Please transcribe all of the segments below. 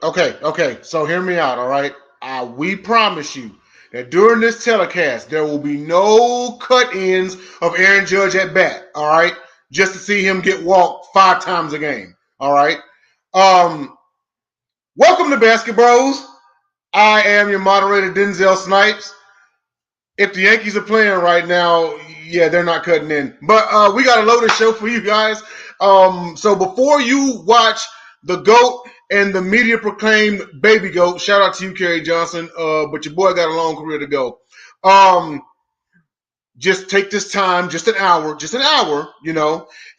Okay. So hear me out, all right? We promise you that during this telecast, there will be no cut-ins of Aaron Judge at bat, all right? Just to see him get walked 5 times a game, all right? Um, Welcome to Basketbros. I am your moderator, Denzel Snipes. If the Yankees are playing right now, yeah, they're not cutting in. But we got a loaded show for you guys. So before you watch the GOAT and the media proclaimed baby GOAT, shout out to you, Kerry Johnson. But your boy got a long career to go. Just take this time, just an hour,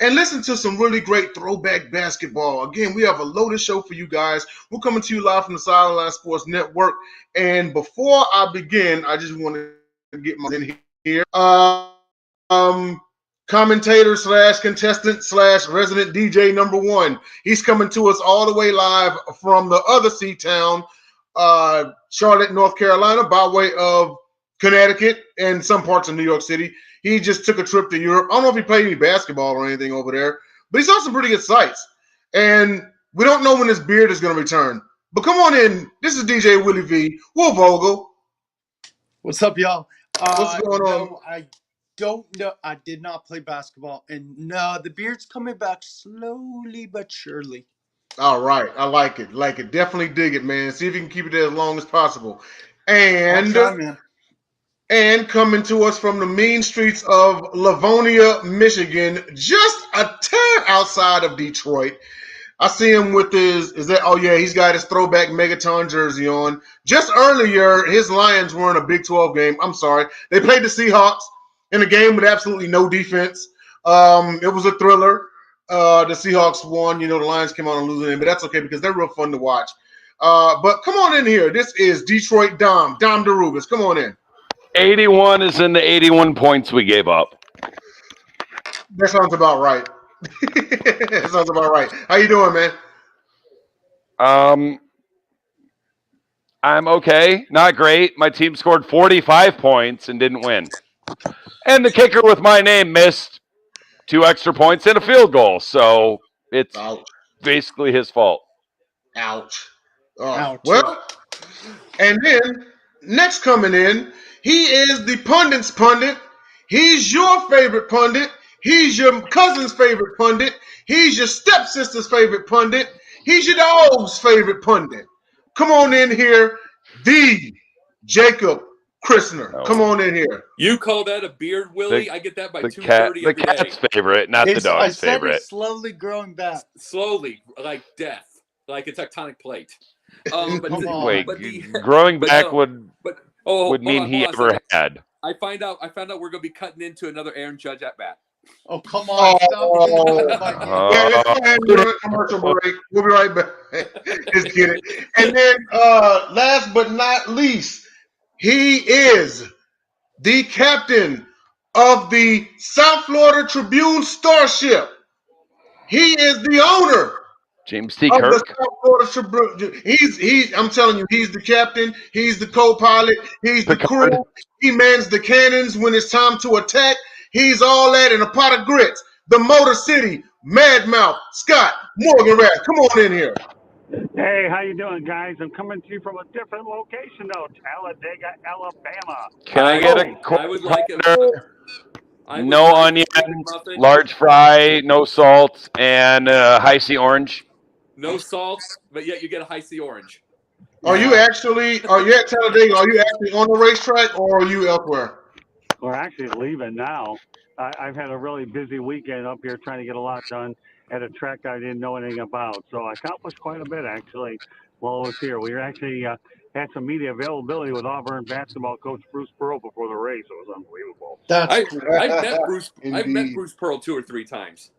and listen to some really great throwback basketball. Again, we have a loaded show for you guys. We're coming to you live from the Sideline Sports Network. And before I begin, I just want to get my in here. Commentator / contestant / resident DJ number one. He's coming to us all the way live from the other sea town, Charlotte, North Carolina, by way of Connecticut and some parts of New York City. He just took a trip to Europe. I don't know if he played any basketball or anything over there, but he saw some pretty good sights. And we don't know when his beard is going to return. But come on in. This is DJ Willie V. Will Vogel. What's up, y'all? What's going on? No, I don't know. I did not play basketball. And no, the beard's coming back slowly but surely. All right. I like it. Definitely dig it, man. See if you can keep it there as long as possible. And I'll try, man. And coming to us from the mean streets of Livonia, Michigan, just a tad outside of Detroit. I see him with he's got his throwback Megaton jersey on. Just earlier, his Lions were in a Big 12 game. I'm sorry. They played the Seahawks in a game with absolutely no defense. It was a thriller. The Seahawks won. The Lions came out and losing, but that's okay because they're real fun to watch. But come on in here. This is Detroit Dom DeRubeis. Come on in. 81 is in the 81 points we gave up. That sounds about right. That sounds about right. How you doing, man? I'm okay. Not great. My team scored 45 points and didn't win. And the kicker with my name missed 2 extra points and a field goal. So it's basically his fault. Ouch. Ouch. Well, and then next coming in, he is the pundit's pundit. He's your favorite pundit. He's your cousin's favorite pundit. He's your stepsister's favorite pundit. He's your dog's favorite pundit. Come on in here, the Jacob Christner. Come on in here. You call that a beard, Willie? I get that by 2:30 The cat's favorite, not the dog's favorite. It's slowly growing back. Slowly, like death, like a tectonic plate. Growing back would mean he ever had. I find out we're gonna be cutting into another Aaron Judge at bat. Oh, come on. Let's do a commercial break. We'll be right back. Just kidding. And then last but not least, he is the captain of the South Florida Tribune Starship. He is the owner. James T. Kirk. I'm telling you, he's the captain. He's the co-pilot. He's the crew. He mans the cannons when it's time to attack. He's all that in a pot of grits. The Motor City Mad Mouth Scott Morganroth. Come on in here. Hey, how you doing, guys? I'm coming to you from a different location, though, Talladega, Alabama. Can I get a I would like it. No onions, large fry, no salt, and high C orange. No salt, but yet you get a high C orange. Are you at Talladega? Are you actually on the racetrack or are you elsewhere? We're actually leaving now. I've had a really busy weekend up here trying to get a lot done at a track I didn't know anything about. So I accomplished quite a bit, actually, while I was here. We actually had some media availability with Auburn basketball coach Bruce Pearl before the race. It was unbelievable. I've met Bruce Pearl 2 or 3 times.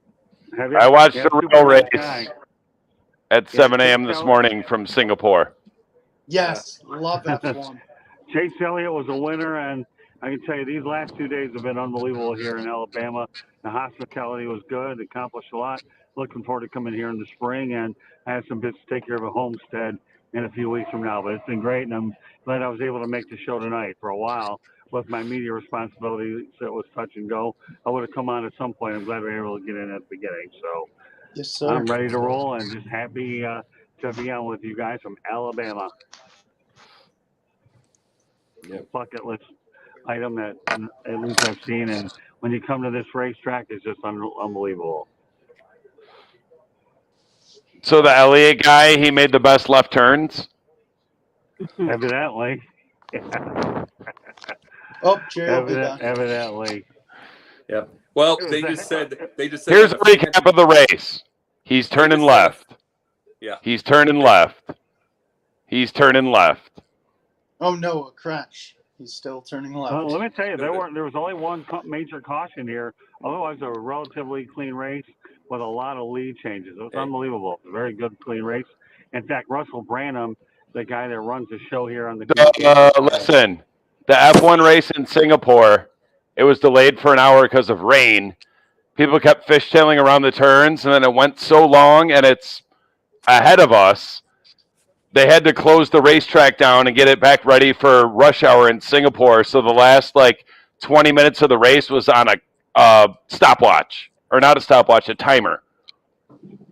I watched the real race at 7 a.m. this morning from Singapore. Yes, love that one. Chase Elliott was a winner, and I can tell you these last 2 days have been unbelievable here in Alabama. The hospitality was good, accomplished a lot. Looking forward to coming here in the spring, and I have some bits to take care of a homestead in a few weeks from now. But it's been great, and I'm glad I was able to make the show tonight. For a while, with my media responsibilities, it was touch and go. I would have come on at some point. I'm glad we were able to get in at the beginning. So yes, sir. I'm ready to roll and just happy to be on with you guys from Alabama. Yep. Bucket list item that at least I've seen, and when you come to this racetrack, it's just unbelievable. So the Elliott guy, he made the best left turns. Evidently. Oh, Jay will be back. Evidently. Yep. Well, they just said Here's a recap of the race. He's turning left. Yeah. He's turning left. He's turning left. Oh no, a crash. He's still turning left. Let me tell you, there was only one major caution here. Otherwise, a relatively clean race with a lot of lead changes. It was unbelievable. A very good, clean race. In fact, Russell Branham, the guy that runs the show here on the listen, the F1 race in Singapore, it was delayed for an hour because of rain. People kept fishtailing around the turns, and then it went so long, and it's ahead of us. They had to close the racetrack down and get it back ready for rush hour in Singapore. So the last 20 minutes of the race was on a stopwatch, or not a stopwatch, a timer.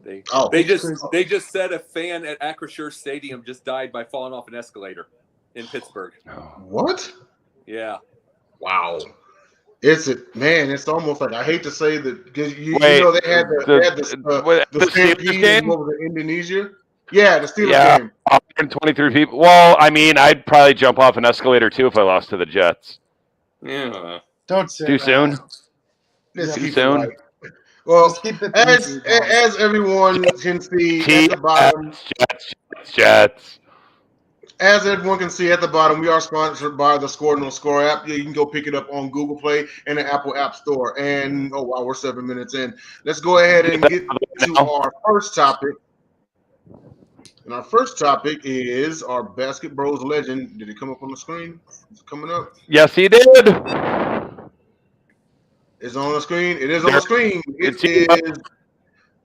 They just said a fan at Acrisure Stadium just died by falling off an escalator in Pittsburgh. What? Yeah. Wow. It's almost like, I hate to say that, because you know they had the Stampede in Indonesia. Yeah, the Steelers game. 123 people. Well, I mean, I'd probably jump off an escalator too if I lost to the Jets. Yeah. Don't say too that. soon. Too soon. Right. Well, as everyone can see at the bottom, Jets. As everyone can see at the bottom, we are sponsored by the Score No Score app. Yeah, you can go pick it up on Google Play and the Apple App Store. And we're 7 minutes in. Let's go ahead and get to our first topic. And our first topic is our Basketbros legend. Did it come up on the screen? Is it coming up? Yes, he did. It's on the screen. It is on the screen. It is.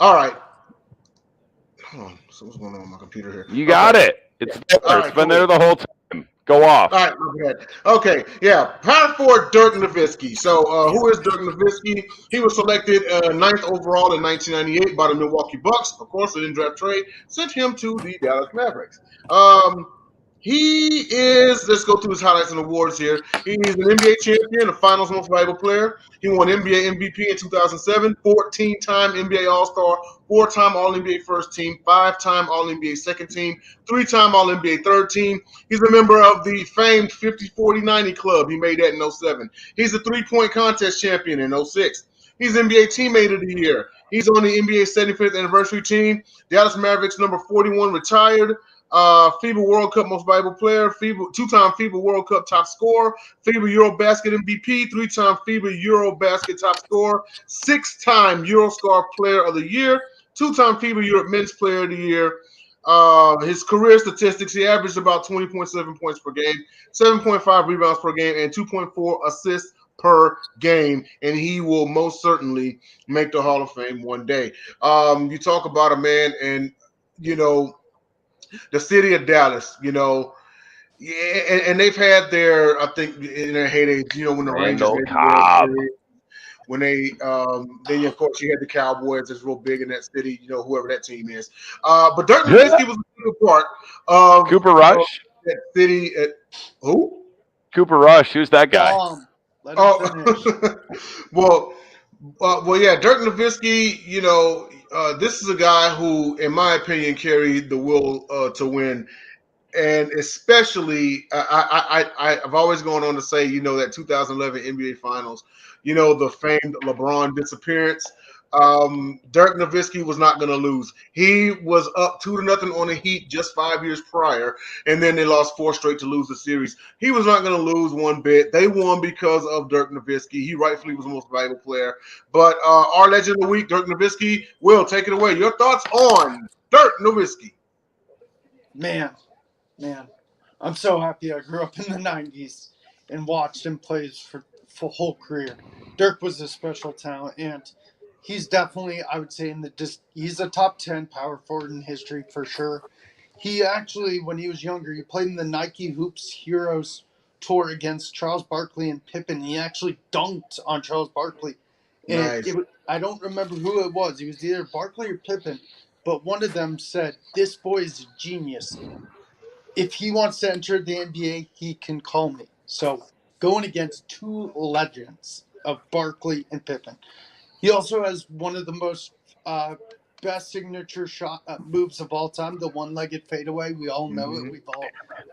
All right. Hold on. So what's going on with my computer here? You got it. It's there. Right, it's been there the whole time. Go off. All right, my bad. Okay, yeah. Power forward Dirk Nowitzki. So who is Dirk Nowitzki? He was selected 9th overall in 1998 by the Milwaukee Bucks. Of course, an in-draft trade sent him to the Dallas Mavericks. He is, let's go through his highlights and awards here. He's an NBA champion, a finals most valuable player. He won NBA MVP in 2007, 14-time NBA All-Star, 4-time All-NBA first team, 5-time All-NBA second team, 3-time All-NBA third team. He's a member of the famed 50-40-90 club. He made that in 07. He's a three-point contest champion in 06. He's NBA Teammate of the Year. He's on the NBA 75th anniversary team. Dallas Mavericks number 41 retired. FIBA World Cup Most Valuable Player, two-time FIBA World Cup Top Scorer, FIBA Eurobasket MVP, 3-time FIBA Eurobasket Top Scorer, 6-time Eurostar Player of the Year, 2-time FIBA Europe Men's Player of the Year. His career statistics, he averaged about 20.7 points per game, 7.5 rebounds per game, and 2.4 assists per game, and he will most certainly make the Hall of Fame one day. You talk about a man, and the city of Dallas, and they've had their, I think, in their heyday, when the Rangers made the World Series, when then of course you had the Cowboys that's real big in that city, whoever that team is. But Dirk Nowitzki was a big part of Cooper Rush. That city. Who? Cooper Rush. Who's that guy? Let him finish. Well, yeah, Dirk Nowitzki. This is a guy who, in my opinion, carried the will to win, and especially I've always gone on to say, that 2011 NBA Finals, the famed LeBron disappearance. Dirk Nowitzki was not going to lose. He was up 2-0 on the Heat just 5 years prior, and then they lost 4 straight to lose the series. He was not going to lose one bit. They won because of Dirk Nowitzki. He rightfully was the most valuable player. But our legend of the week, Dirk Nowitzki, will take it away. Your thoughts on Dirk Nowitzki? Man, I'm so happy I grew up in the 90s and watched him play his full whole career. Dirk was a special talent, and he's definitely, I would say, he's a top 10 power forward in history for sure. He actually, when he was younger, he played in the Nike Hoops Heroes Tour against Charles Barkley and Pippen. He actually dunked on Charles Barkley. And nice. I don't remember who it was. It was either Barkley or Pippen. but one of them said, "This boy is a genius. If he wants to enter the NBA, he can call me." So going against two legends of Barkley and Pippen. He also has one of the most best signature shot moves of all time, the one-legged fadeaway. We all know it. We've all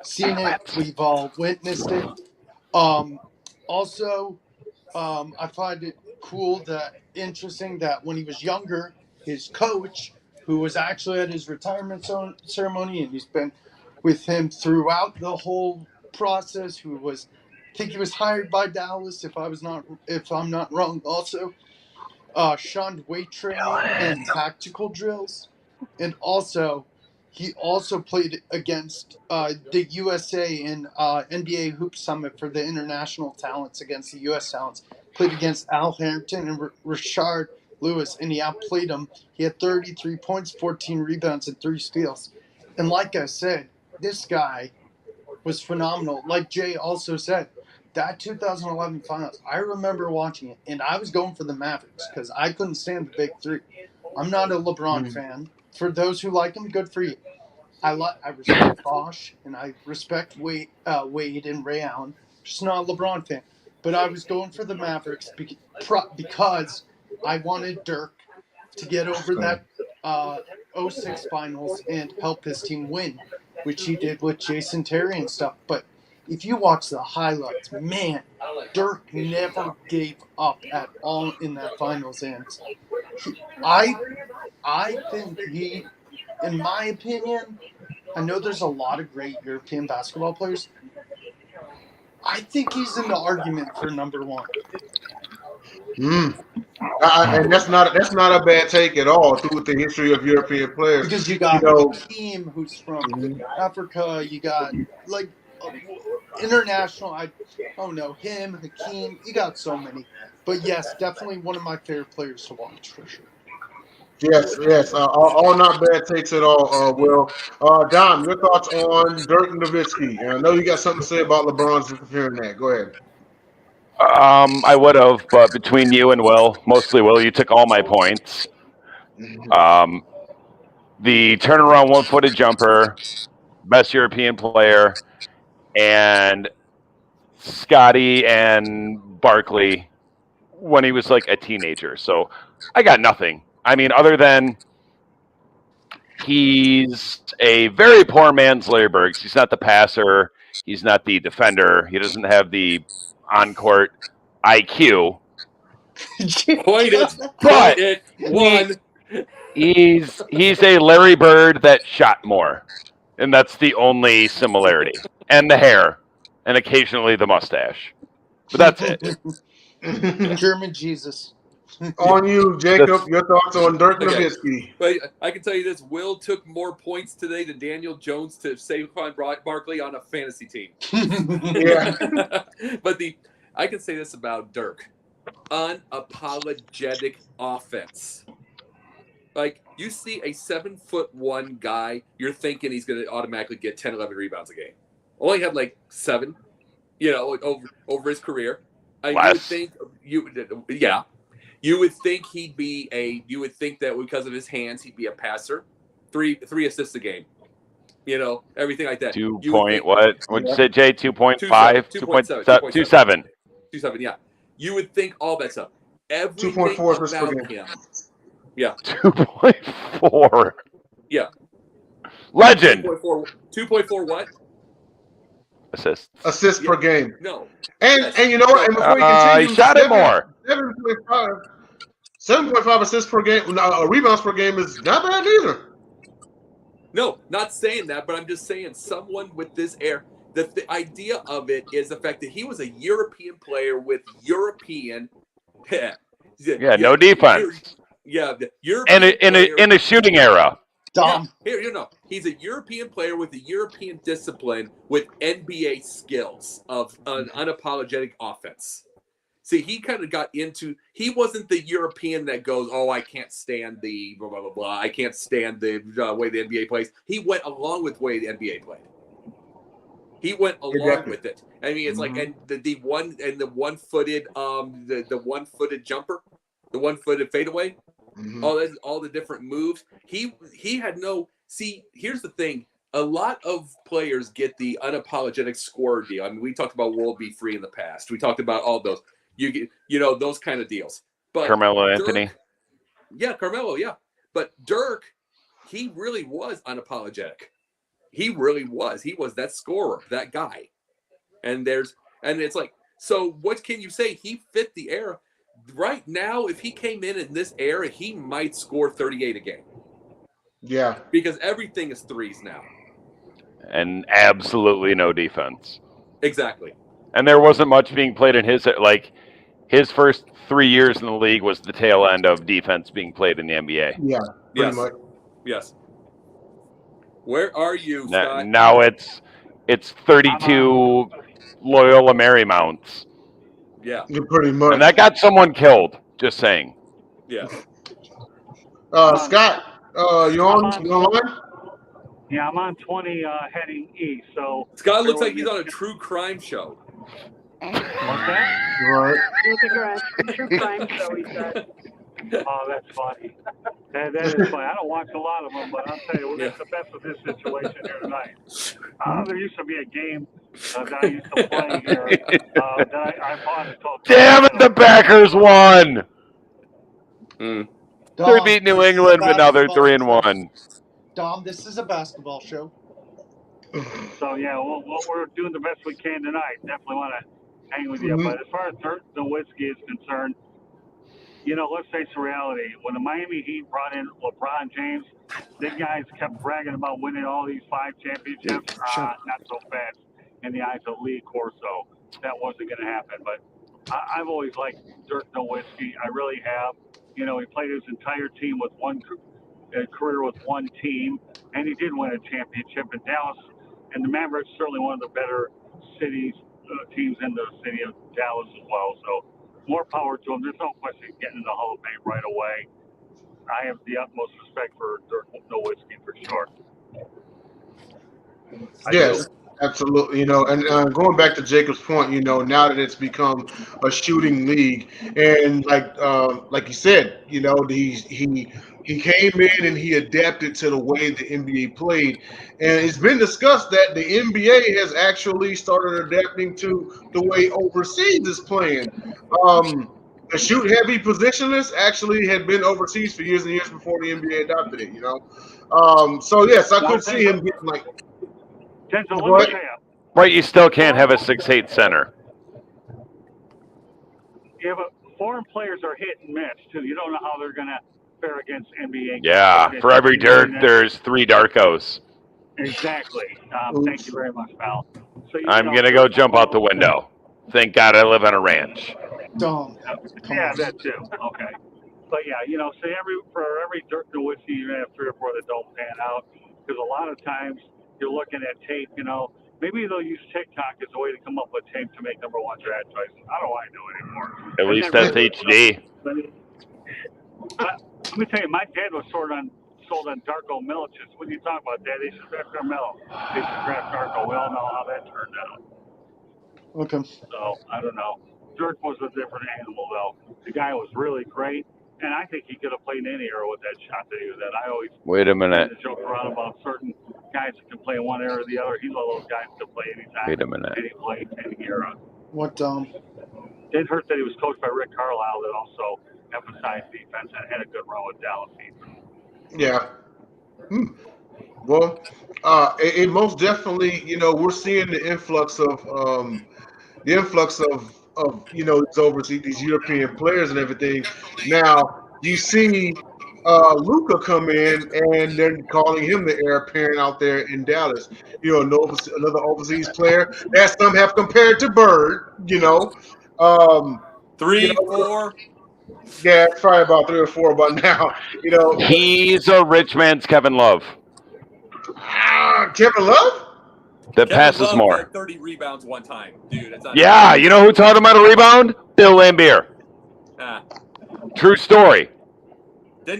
seen it. We've all witnessed it. Also, I find it interesting that when he was younger, his coach, who was actually at his retirement ceremony, and he's been with him throughout the whole process, I think he was hired by Dallas, if I'm not wrong. Also, shunned weight training and tactical drills, and he also played against the USA in NBA Hoop Summit for the international talents against the US talents. Played against Al Harrington and Rashard Lewis, and he outplayed him. He had 33 points, 14 rebounds, and 3 steals. And like I said, this guy was phenomenal. Like Jay also said, that 2011 finals, I remember watching it, and I was going for the Mavericks because I couldn't stand the big three. I'm not a LeBron fan. For those who like him, good for you. I respect Bosh, and I respect Wade and Ray Allen. Just not a LeBron fan. But I was going for the Mavericks because I wanted Dirk to get over that 06 finals and help his team win, which he did with Jason Terry and stuff. But if you watch the highlights, man, Dirk never gave up at all in that finals. And I think he, in my opinion, I know there's a lot of great European basketball players. I think he's in the argument for number one. And that's not a bad take at all through the history of European players. Because you got Hakeem, who's from Africa. You got like international. Him, Hakeem. You got so many. But yes, definitely one of my favorite players to watch for sure. Yes. All not bad takes at all. Will, Dom, your thoughts on Dirk Nowitzki? And I know you got something to say about LeBron's disappearing that. Go ahead. I would have, but between you and Will, mostly Will, you took all my points. The turnaround one-footed jumper, best European player, and Scotty and Barkley when he was like a teenager. So I got nothing. I mean, other than he's a very poor man's Larry Birds. He's not the passer. He's not the defender. He doesn't have the on-court IQ. Point it. One. He's a Larry Bird that shot more, and that's the only similarity. And the hair, and occasionally the mustache. But that's it. German Jesus. On you, Jacob. Your thoughts on Dirk Nowitzki? But I can tell you this: Will took more points today than Daniel Jones to Saquon Barkley on a fantasy team. Yeah. But I can say this about Dirk: unapologetic offense. Like, you see a 7'1" guy, you're thinking he's going to automatically get 10, 11 rebounds a game. Only had like 7, over his career. You would think, you would think you would think that because of his hands, he'd be a passer. 3 assists a game. Everything like that. 2 point, what? What'd you say, Jay? 2.5? 2.7. 2.7. 2.7, yeah. You would think all that stuff. Everything 2.4 assists per about game. him. Yeah. 2.4. Yeah. Legend. 2.4 what? Assists per game. No. And you know what? And before you continue, he shot it more. 7.5 assists per game. Rebounds per game is not bad either. No, not saying that, but I'm just saying someone with this air. The idea of it is the fact that he was a European player with European. No defense. The European in a shooting era. Dom. Yeah, he's a European player with a European discipline with NBA skills of an unapologetic offense. See, he kind of got into. He wasn't the European that goes, "Oh, I can't stand the blah blah blah blah. I can't stand the way the NBA plays." He went along with the way the NBA played. He went along with it. I mean, it's like and the one-footed the one-footed jumper, the one-footed fadeaway. Mm-hmm. all the different moves. He had no. See, here's the thing. A lot of players get the unapologetic scorer deal. I mean, we talked about World Be Free in the past. We talked about all those. You know, those kind of deals. But Carmelo Anthony. Yeah, Carmelo, yeah. But Dirk, he really was unapologetic. He really was. He was that scorer, that guy. And it's like, so what can you say? He fit the era. Right now, if he came in this era, he might score 38 a game. Yeah. Because everything is threes now. And absolutely no defense. Exactly. And there wasn't much being played in his first 3 years in the league was the tail end of defense being played in the NBA. Yeah, pretty much. Yes. Where are you, Scott? Now it's 32 Loyola Marymount's. Yeah. Pretty much. And that got someone killed, just saying. Yeah. Scott, you online? Yeah, I'm on 20 heading east. So Scott looks like he's on a true crime show. What's that? Right. A true crime show, he said. Oh, that's funny. That is funny. I don't watch a lot of them, but I'll tell you, we'll get the best of this situation here tonight. There used to be a game that I used to play here that I bought it called. Damn it, the Packers won! They Dom, beat New England, but now they're 3-1. Dom, this is a basketball show. So, yeah, we're doing the best we can tonight. Definitely want to hang with you. Mm-hmm. But as far as Dirk Nowitzki is concerned, you know, let's face the reality. When the Miami Heat brought in LeBron James, these guys kept bragging about winning all these 5 championships. Not so fast in the eyes of Lee Corso. That wasn't going to happen. But I've always liked Dirk Nowitzki. I really have. You know, he played his entire team with career with one team, and he did win a championship in Dallas. And the Mavericks certainly one of the better teams in the city of Dallas as well. So more power to him. There's no question getting in the Hall of Fame right away. I have the utmost respect for Dirk Nowitzki for sure. Yes, absolutely. You know, and going back to Jacob's point, you know, now that it's become a shooting league, and like you said, you know, he came in and he adapted to the way the NBA played, and it's been discussed that the NBA has actually started adapting to the way overseas is playing. The shoot-heavy positionless actually had been overseas for years and years before the NBA adopted it. You know, so yes, I could see him getting like. Right, you still can't have a 6'8" center. Yeah, but foreign players are hit and miss too. You don't know how they're going to fare against NBA. Yeah, for every Dirk, there's 3 Darkos. Exactly. Thank you very much, pal. So I'm going to go jump out the window. Thank God I live on a ranch. Dom. Yeah, that too. Okay. But yeah, you know, so for every Dirk Nowitzki, you're going to have 3 or 4 that don't pan out. Because a lot of times you're looking at tape, you know, maybe they'll use TikTok as a way to come up with tape to make number 1 draft choices. I don't want to do it anymore. At least that's HD. Let me tell you, my dad was sold on Darko Milicic. What are you talking about, Dad? They should draft Carmelo. They should draft Darko. We all know how that turned out. Okay. So, I don't know. Dirk was a different animal, though. The guy was really great, and I think he could have played in any era with that shot that he was at. I always Wait a minute. joke around about certain guys that can play in one era or the other. He's one of those guys that can play anytime. Wait a minute. Any place, any era. What, Dom? Didn't hurt that he was coached by Rick Carlisle that also emphasized defense and had a good run with Dallas defense. Yeah. Well, it most definitely, you know, we're seeing the influx of you know, these overseas, these European players and everything. Now you see Luka come in and they're calling him the heir apparent out there in Dallas. You know, another overseas player that some have compared to Bird. You know, 3, you know, 4. Yeah, it's probably about 3 or 4 by now. You know, He's a rich man's Kevin Love. Kevin Love? That passes Love more. had 30 rebounds one time, dude. It's not Yeah, you know who taught him how to rebound? Bill Lambier. True story.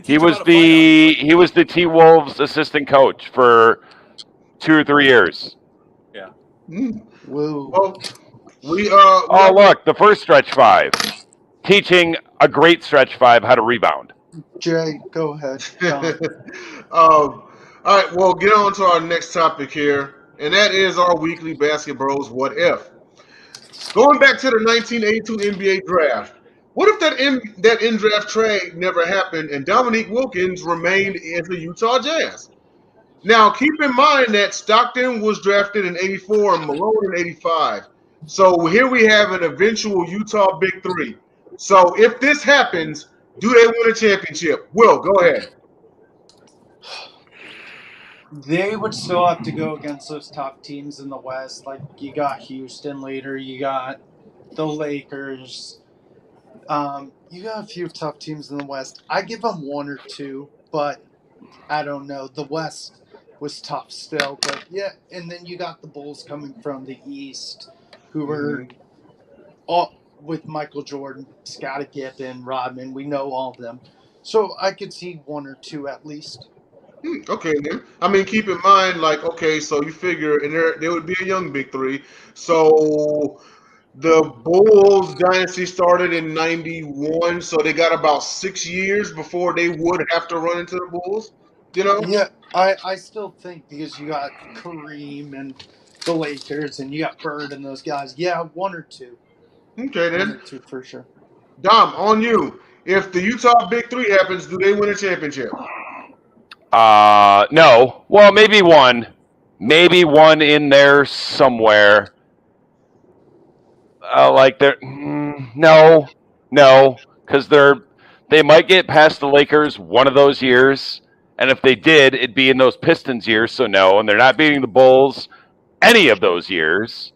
He was the T-Wolves assistant coach for 2 or 3 years. Yeah. Whoa. Well, look, the first stretch 5. Teaching a great stretch 5 how to rebound. Jay, go ahead. Dom. All right, well, get on to our next topic here, and that is our weekly Basketbros What If. Going back to the 1982 NBA draft, what if that in-draft trade never happened and Dominique Wilkins remained in the Utah Jazz? Now, keep in mind that Stockton was drafted in 84 and Malone in 85. So here we have an eventual Utah Big Three. So if this happens, do they win a championship? Will, go ahead. They would still have to go against those top teams in the West. Like, you got Houston later, you got the Lakers. You got a few tough teams in the West. I give them one or two, but I don't know. The West was tough still, but yeah. And then you got the Bulls coming from the East, who were all with Michael Jordan, Scottie Pippen, Rodman. We know all of them, so I could see one or two at least. Okay, then. I mean, keep in mind, like, okay, so you figure, and there would be a young Big Three. So the Bulls dynasty started in 91, so they got about 6 years before they would have to run into the Bulls, you know? Yeah, I still think because you got Kareem and the Lakers, and you got Bird and those guys. Yeah, one or two. Okay, One then. or two for sure. Dom, on you. If the Utah Big Three happens, do they win a championship? No. Well, maybe one. Maybe one in there somewhere. Like they're no, because they might get past the Lakers one of those years, and if they did, it'd be in those Pistons years. So no, and they're not beating the Bulls any of those years.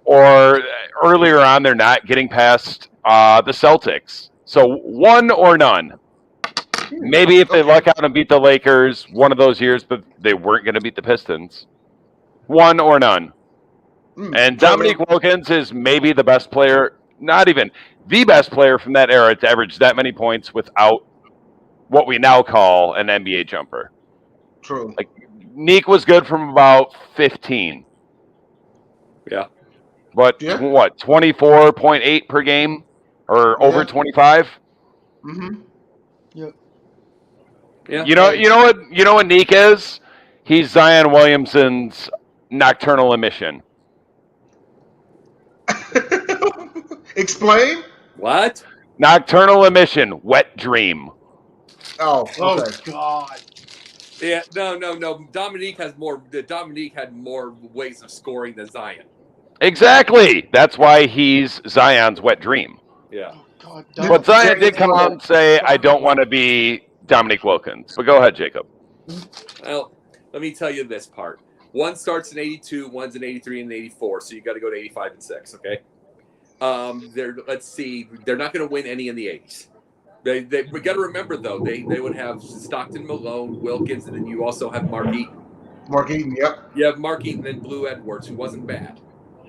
Or earlier on, they're not getting past the Celtics. So one or none. Maybe if they luck out and beat the Lakers one of those years, but they weren't going to beat the Pistons. One or none. And Dominique Wilkins is maybe the best player, not even the best player from that era to average that many points without what we now call an NBA jumper. True. Like, Neek was good from about 15. Yeah. But what, 24.8 per game? Or over 25? Mm-hmm. Yep. Yeah. You know what Neek is? He's Zion Williamson's nocturnal emission. Explain? What? Nocturnal emission, wet dream. Oh, okay. God. Yeah, no. Dominique had more ways of scoring than Zion. Exactly. That's why he's Zion's wet dream. Yeah. God, But Zion did come out and say, I don't want to be Dominique Wilkins. But go ahead, Jacob. Well, let me tell you this part. One starts in 82, one's in 83 and 84, so you got to go to 85 and 6, okay? Let's see. They're not going to win any in the 80s. We got to remember, though, they would have Stockton, Malone, Wilkins, and then you also have Mark Eaton. Mark Eaton, yep. You have Mark Eaton and Blue Edwards, who wasn't bad.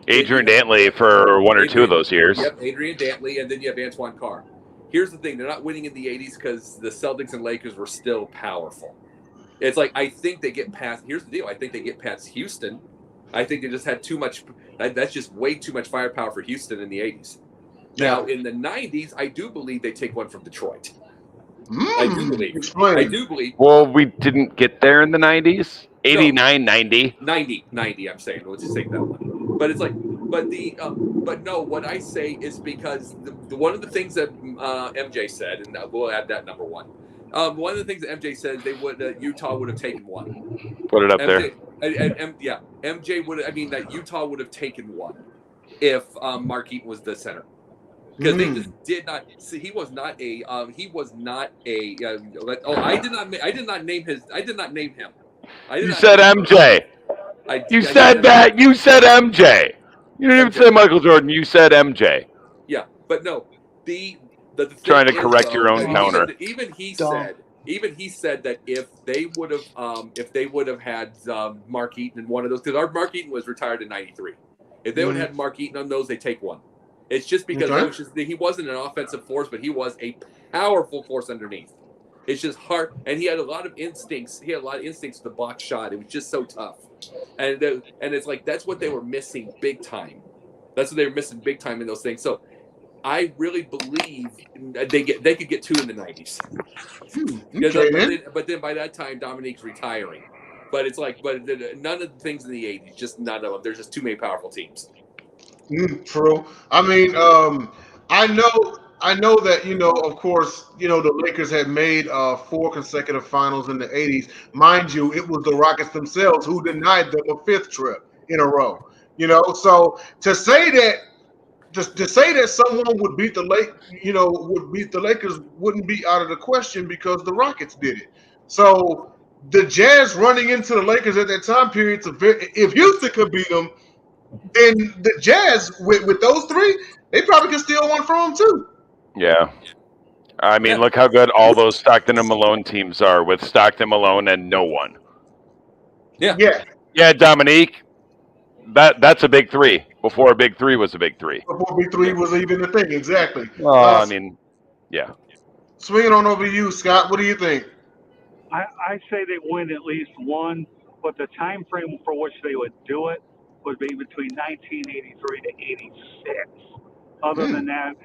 Adrian Dantley for one or two of those years. Yep, Adrian Dantley, and then you have Antoine Carr. Here's the thing. They're not winning in the 80s because the Celtics and Lakers were still powerful. It's like, I think they get past – here's the deal. I think they get past Houston. I think they just had too much – that's just way too much firepower for Houston in the 80s. Now, in the 90s, I do believe they take one from Detroit. I do believe. Explain. I do believe. Well, we didn't get there in the 90s. 89, 90. 90, I'm saying. Let's just take that one. But it's like, but no, what I say is because one of the things that MJ said, and we'll add that number one. One of the things that MJ said, Utah would have taken one. Put it up there. MJ would. I mean, that Utah would have taken one if Mark Eaton was the center. Because they just did not. See, he was not a. I did not name him. You said MJ. You said that. You said MJ. You didn't even say Michael Jordan. You said MJ. Yeah, but no. The trying to correct your own counter. Even he said that if they would have had Mark Eaton in one of those, because Mark Eaton was retired in '93. If they would have had Mark Eaton on those, they take one. It's just because he wasn't an offensive force, but he was a powerful force underneath. It's just hard, and he had a lot of instincts. He had a lot of instincts to the block shot. It was just so tough, and it's like that's what they were missing big time. That's what they were missing big time in those things. So I really believe they could get 2 in the 90s. But then by that time, Dominique's retiring. But it's like, none of the things in the 80s, just none of them. There's just too many powerful teams. True. I mean, I know that, of course, the Lakers had made 4 consecutive finals in the 80s. Mind you, it was the Rockets themselves who denied them a 5th trip in a row. So to say that someone would beat the Lakers wouldn't be out of the question because the Rockets did it. So the Jazz running into the Lakers at that time period, if Houston could beat them, then the Jazz with those 3, they probably could steal one from them too. Yeah. I mean, look how good all those Stockton and Malone teams are with Stockton, Malone, and no one. Yeah, Dominique. That's a big 3 before a big 3 was a big 3. Before big 3 was even a thing, exactly. I mean, yeah. Swinging on over to you, Scott. What do you think? I say they win at least one, but the time frame for which they would do it would be between 1983 to 86. Other than that,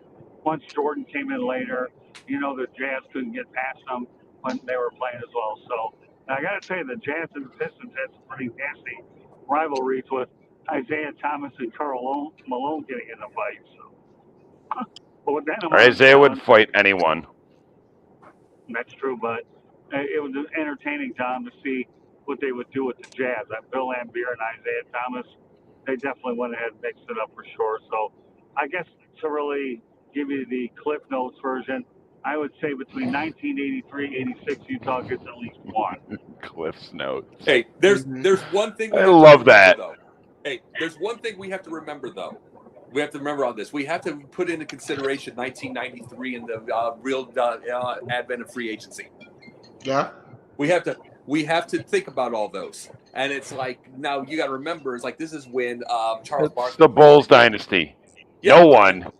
once Jordan came in later, the Jazz couldn't get past them when they were playing as well. So I got to say, the Jazz and the Pistons had some pretty nasty rivalries with Isaiah Thomas and Karl Malone getting in a fight. So, but with that, Isaiah would fight anyone. That's true, but it was entertaining, John, to see what they would do with the Jazz. Bill Laimbeer and Isaiah Thomas, they definitely went ahead and mixed it up for sure. So I guess to really give you the Cliff Notes version, I would say between 1983 and 86, Utah gets at least one. Cliff's Notes. Hey, there's one thing. I love that. Though. Hey, there's one thing we have to remember, though. We have to remember on this. We have to put into consideration 1993 and the real advent of free agency. Yeah. We have to think about all those. And it's like, now you got to remember, it's like this is when Charles Barkley. The Bulls dynasty. Yeah. No one.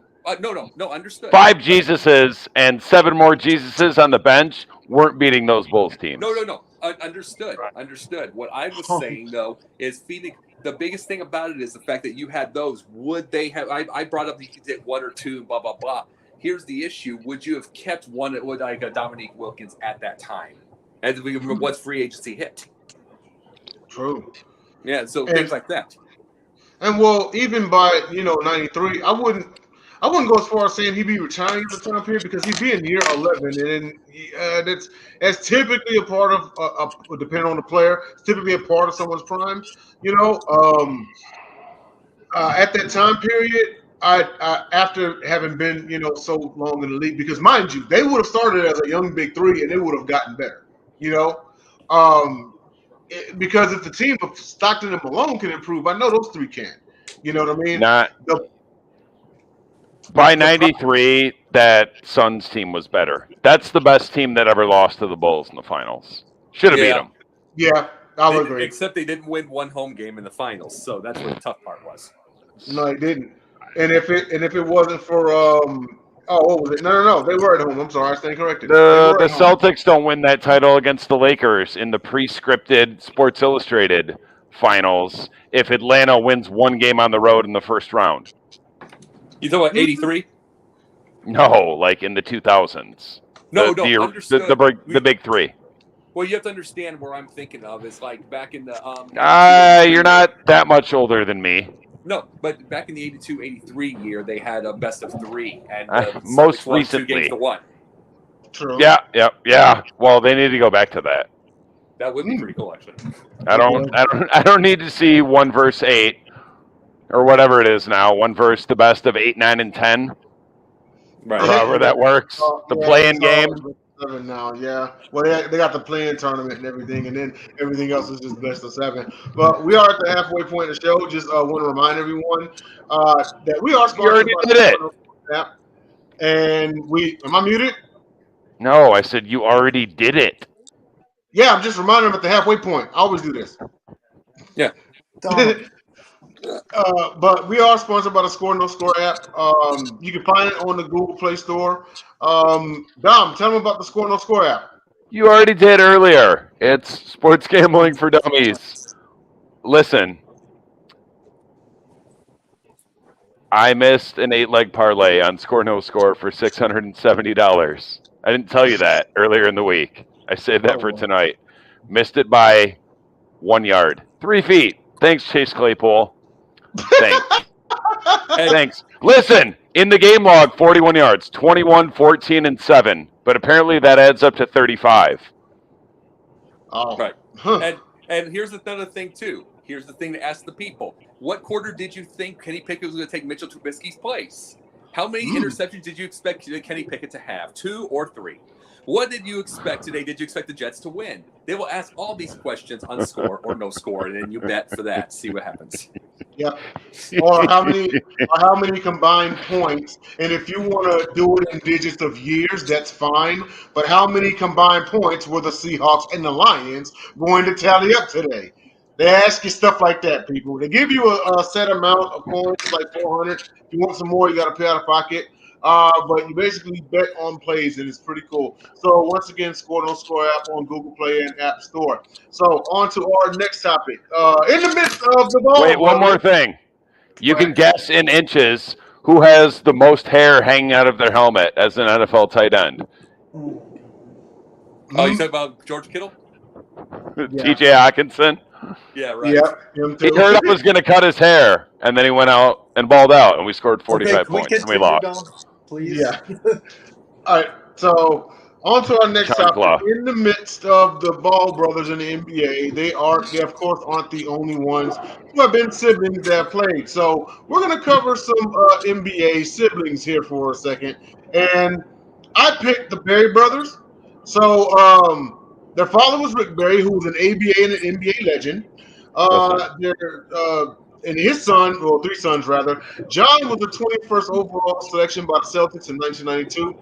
No, understood. 5 Jesuses and 7 more Jesuses on the bench weren't beating those Bulls teams. No. Understood. What I was saying, though, is Phoenix. The biggest thing about it is the fact that you had those. Would they have? I brought up you could get 1 or 2, blah blah blah. Here's the issue: would you have kept one like a Dominique Wilkins at that time? And once free agency hit. True. Yeah. So things like that. And well, even by 93, I wouldn't go as far as saying he'd be retiring at the time period because he'd be in year 11, and that's typically a part of depending on the player. It's typically a part of someone's prime. At that time period, I after having been so long in the league, because mind you, they would have started as a young big 3 and they would have gotten better. Because if the team of Stockton and Malone can improve, I know those 3 can. You know what I mean? By 93, that Suns team was better. That's the best team that ever lost to the Bulls in the finals. Should have beat them. Yeah, I would agree. Except they didn't win one home game in the finals, so that's what the tough part was. No, they didn't. And if it wasn't for what was it? No, they were at home. I'm sorry, I stand corrected. The Celtics don't win that title against the Lakers in the pre-scripted Sports Illustrated finals if Atlanta wins 1 game on the road in the first round. You talking about 83? No, like in the 2000s. Understood. The big 3. Well, you have to understand where I'm thinking of. It's like back in the you're not that much older than me. No, but back in the 82-83 year, they had a best of 3, and most won recently 2 games to 1. True. Yeah. Well, they need to go back to that. That would be pretty cool, actually. I don't need to see 1 verse 8 or whatever it is now. 1 verse the best of 8, 9, and 10. Right. However that works. The play-in game. 7 now, yeah. Well, they got the play-in tournament and everything, and then everything else is just best of 7. But we are at the halfway point of the show. Just want to remind everyone that we are sponsored by the app. And am I muted? No, I said you already did it. Yeah, I'm just reminding them at the halfway point. I always do this. Yeah. But we are sponsored by the Score No Score app. You can find it on the Google Play Store. Dom, tell them about the Score No Score app. You already did earlier. It's sports gambling for dummies. Listen, I missed an 8-leg parlay on Score No Score for $670. I didn't tell you that earlier in the week. I saved that for tonight. Missed it by 1 yard. 3 feet. Thanks, Chase Claypool. Thanks. Thanks. Listen, in the game log, 41 yards, 21, 14, and 7. But apparently that adds up to 35. Oh. Right. Huh. And here's another thing, too. Here's the thing to ask the people. What quarter did you think Kenny Pickett was going to take Mitchell Trubisky's place? How many interceptions did you expect Kenny Pickett to have? 2 or 3? What did you expect today? Did you expect the Jets to win? They will ask all these questions on Score or No Score, and then you bet for that. See what happens. Yep. Or how many combined points? And if you want to do it in digits of years, that's fine. But how many combined points were the Seahawks and the Lions going to tally up today? They ask you stuff like that, people. They give you a set amount of coins, like 400. If you want some more, you got to pay out of pocket. But you basically bet on plays, and it's pretty cool. So once again, Score No Score app on Google Play and App Store. So on to our next topic. In the midst of the ball. Wait, one more thing. You can guess in inches who has the most hair hanging out of their helmet as an NFL tight end. Oh, you talking about George Kittle? T.J. Hawkinson. Yeah, right. Yep. He heard I was going to cut his hair, and then he went out and balled out, and we scored 45 points, and we lost. Please. Yeah. All right. So on to our next topic. In the midst of the Ball brothers in the NBA, they of course aren't the only ones who have been siblings that have played. So we're going to cover some NBA siblings here for a second. And I picked the Berry brothers. So their father was Rick Berry, who was an ABA and an NBA legend. And his son, well, 3 sons rather. John was the 21st overall selection by the Celtics in 1992.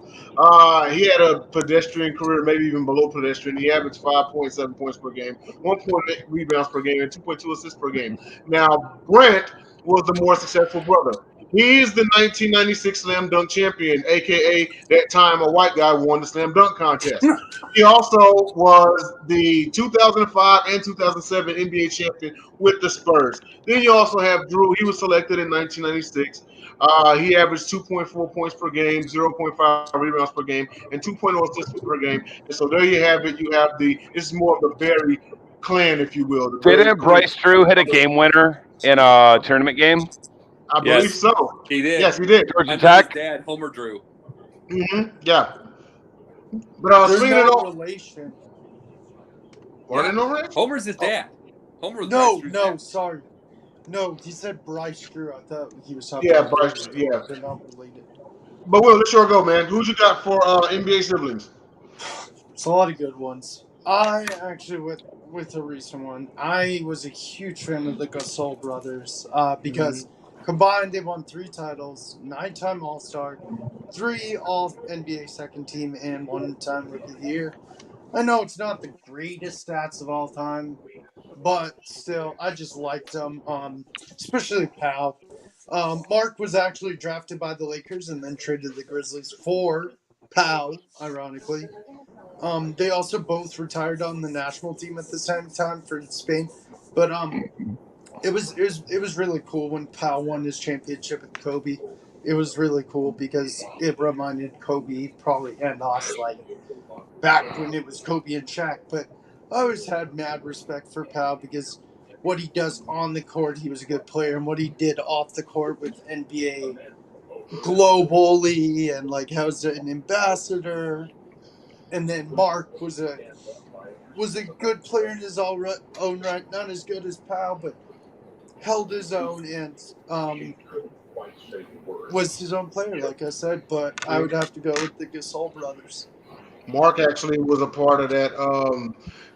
He had a pedestrian career, maybe even below pedestrian. He averaged 5.7 points per game, 1.8 rebounds per game, and 2.2 assists per game. Now, Brent was the more successful brother. He's the 1996 Slam Dunk champion, a.k.a. that time a white guy won the Slam Dunk contest. He also was the 2005 and 2007 NBA champion with the Spurs. Then you also have Drew. He was selected in 1996. He averaged 2.4 points per game, 0.5 rebounds per game, and 2.0 assists per game. And so there you have it. You have this is more of the Berry clan, if you will. Didn't Bryce Drew hit a game winner in a tournament game? I believe so. He did. Yes, he did. Georgia Tech. His dad, Homer Drew. Mm-hmm. Yeah. But there's no relation. Are no relation? Homer's his dad. Homer was No, sorry. No, he said Bryce Drew. I thought he was talking about Bryce. Yeah. They're not related. But Will, let's sure go, man. Who'd you got for NBA siblings? It's a lot of good ones. I actually with a recent one. I was a huge fan of the Gasol Brothers because combined they won 3 titles, 9-time All-Star, 3 All-NBA second team, and 1-time Rookie of the Year. I know it's not the greatest stats of all time, but still, I just liked them, especially Powell. Mark was actually drafted by the Lakers and then traded to the Grizzlies for Powell, ironically. They also both retired on the national team at the same time for Spain, but it was really cool when Powell won his championship with Kobe. It was really cool because it reminded Kobe probably and us like back when it was Kobe and Shaq. But I always had mad respect for Powell because what he does on the court, he was a good player, and what he did off the court with NBA globally and like how was an ambassador. And then Mark was a good player in his own right, not as good as Powell, but held his own and was his own player, like I said. But I would have to go with the Gasol Brothers. Mark actually was a part of that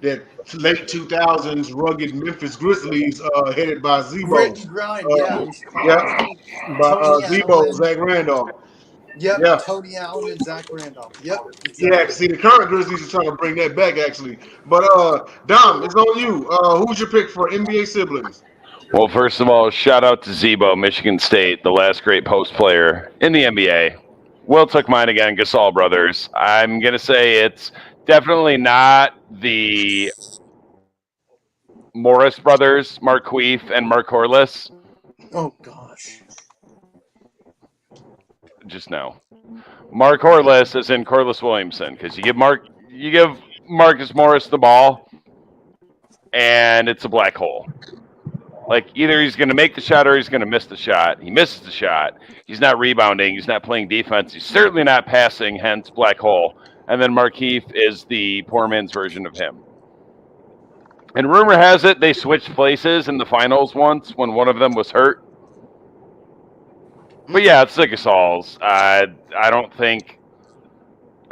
that late 2000s rugged Memphis Grizzlies headed by Zebo. Grit and grind, by Zebo, Zach Randolph. Yep, yeah. Tony Allen and Zach Randolph. Yep. Exactly. Yeah, see, the current Grizzlies are trying to bring that back, actually. But, Dom, it's on you. Who's your pick for NBA siblings? Well, first of all, shout out to Zebo, Michigan State, the last great post player in the NBA. Will took mine again, Gasol Brothers. I'm going to say it's definitely not the Morris brothers, Mark Queef and Mark Corliss. Oh, gosh. just now. Mark Horless is in Corliss Williamson because you give Marcus Morris the ball, and it's a black hole. Like, either he's going to make the shot or he's going to miss the shot. He misses the shot. He's not rebounding. He's not playing defense. He's certainly not passing, hence black hole. And then Markieff is the poor man's version of him. And rumor has it they switched places in the finals once when one of them was hurt. But yeah, it's the Gasols. I don't think.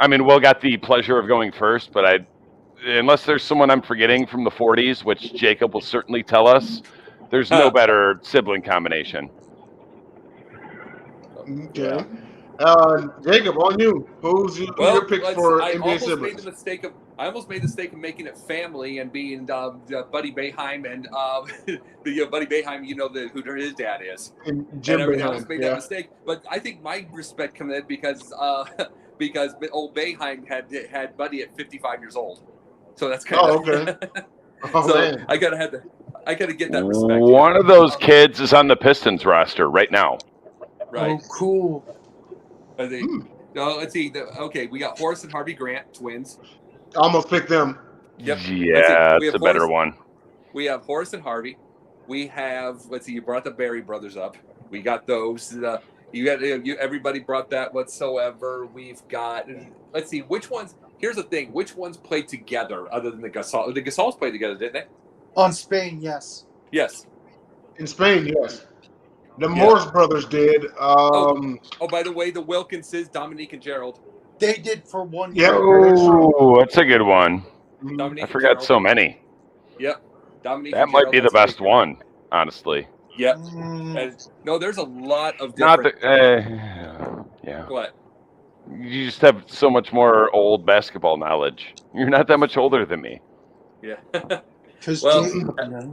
I mean, Will got the pleasure of going first, but unless there's someone I'm forgetting from the 40s, which Jacob will certainly tell us, there's no better sibling combination. Okay. Jacob, on you. Who's your pick for NBA siblings? I almost made the mistake of making it family and being Buddy Boeheim and the Buddy Boeheim. You know who his dad is. And Jim I Boeheim, almost made that mistake, but I think my respect comes in because old Boeheim had Buddy at 55 years old, so that's kind of okay. Oh, so man. I gotta get that respect. One of those kids is on the Pistons roster right now. Right. Oh, cool. Let's see. Okay, we got Horace and Harvey Grant, twins. Almost picked them. Yep. Yeah, it's a better one. We have Horace and Harvey. We have, you brought the Berry brothers up. We got those. Everybody brought that whatsoever. We've got, let's see, which ones, here's the thing, which ones played together other than the Gasol? The Gasols played together, didn't they? On Spain, yes. Yes. In Spain, yes. The Morris brothers did. By the way, the Wilkinses, Dominique and Gerald. They did for 1 year. Yeah. Oh, that's a good one. Dominique I forgot so many. Yep. Dominique that might be the best one, honestly. Yep. No, there's a lot of different. Yeah. What? You just have so much more old basketball knowledge. You're not that much older than me. Yeah. Well,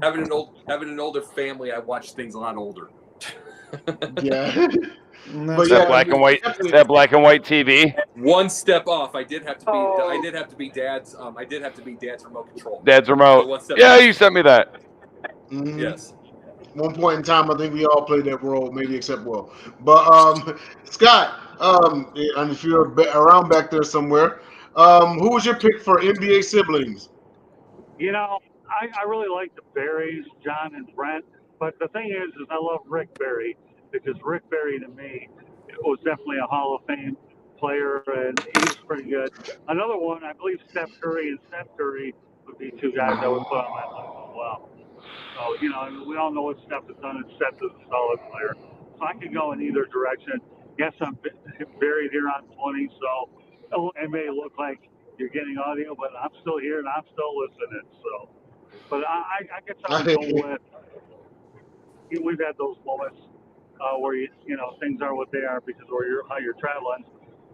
having an older family, I watch things a lot older. Yeah. Is that black and white? Is that black and white TV? One step off. I did have to be Dad's. I did have to be Dad's remote control. Dad's remote. Yeah, you sent me that. Mm-hmm. Yes. One point in time, I think we all played that role, maybe except Will. But Scott, and if you're around back there somewhere, who was your pick for NBA siblings? You know, I really like the Berries, John and Brent. But the thing is I love Rick Barry, because Rick Barry, to me, was definitely a Hall of Fame player, and he's pretty good. Another one, I believe Steph Curry and Steph Curry would be two guys I would put on that list as well. So, you know, we all know what Steph has done, and Steph is a solid player. So I could go in either direction. Yes, I'm buried here on 20, so it may look like you're getting audio, but I'm still here and I'm still listening. So, but I guess I would go with. We've had those moments where things are what they are because of how you're traveling.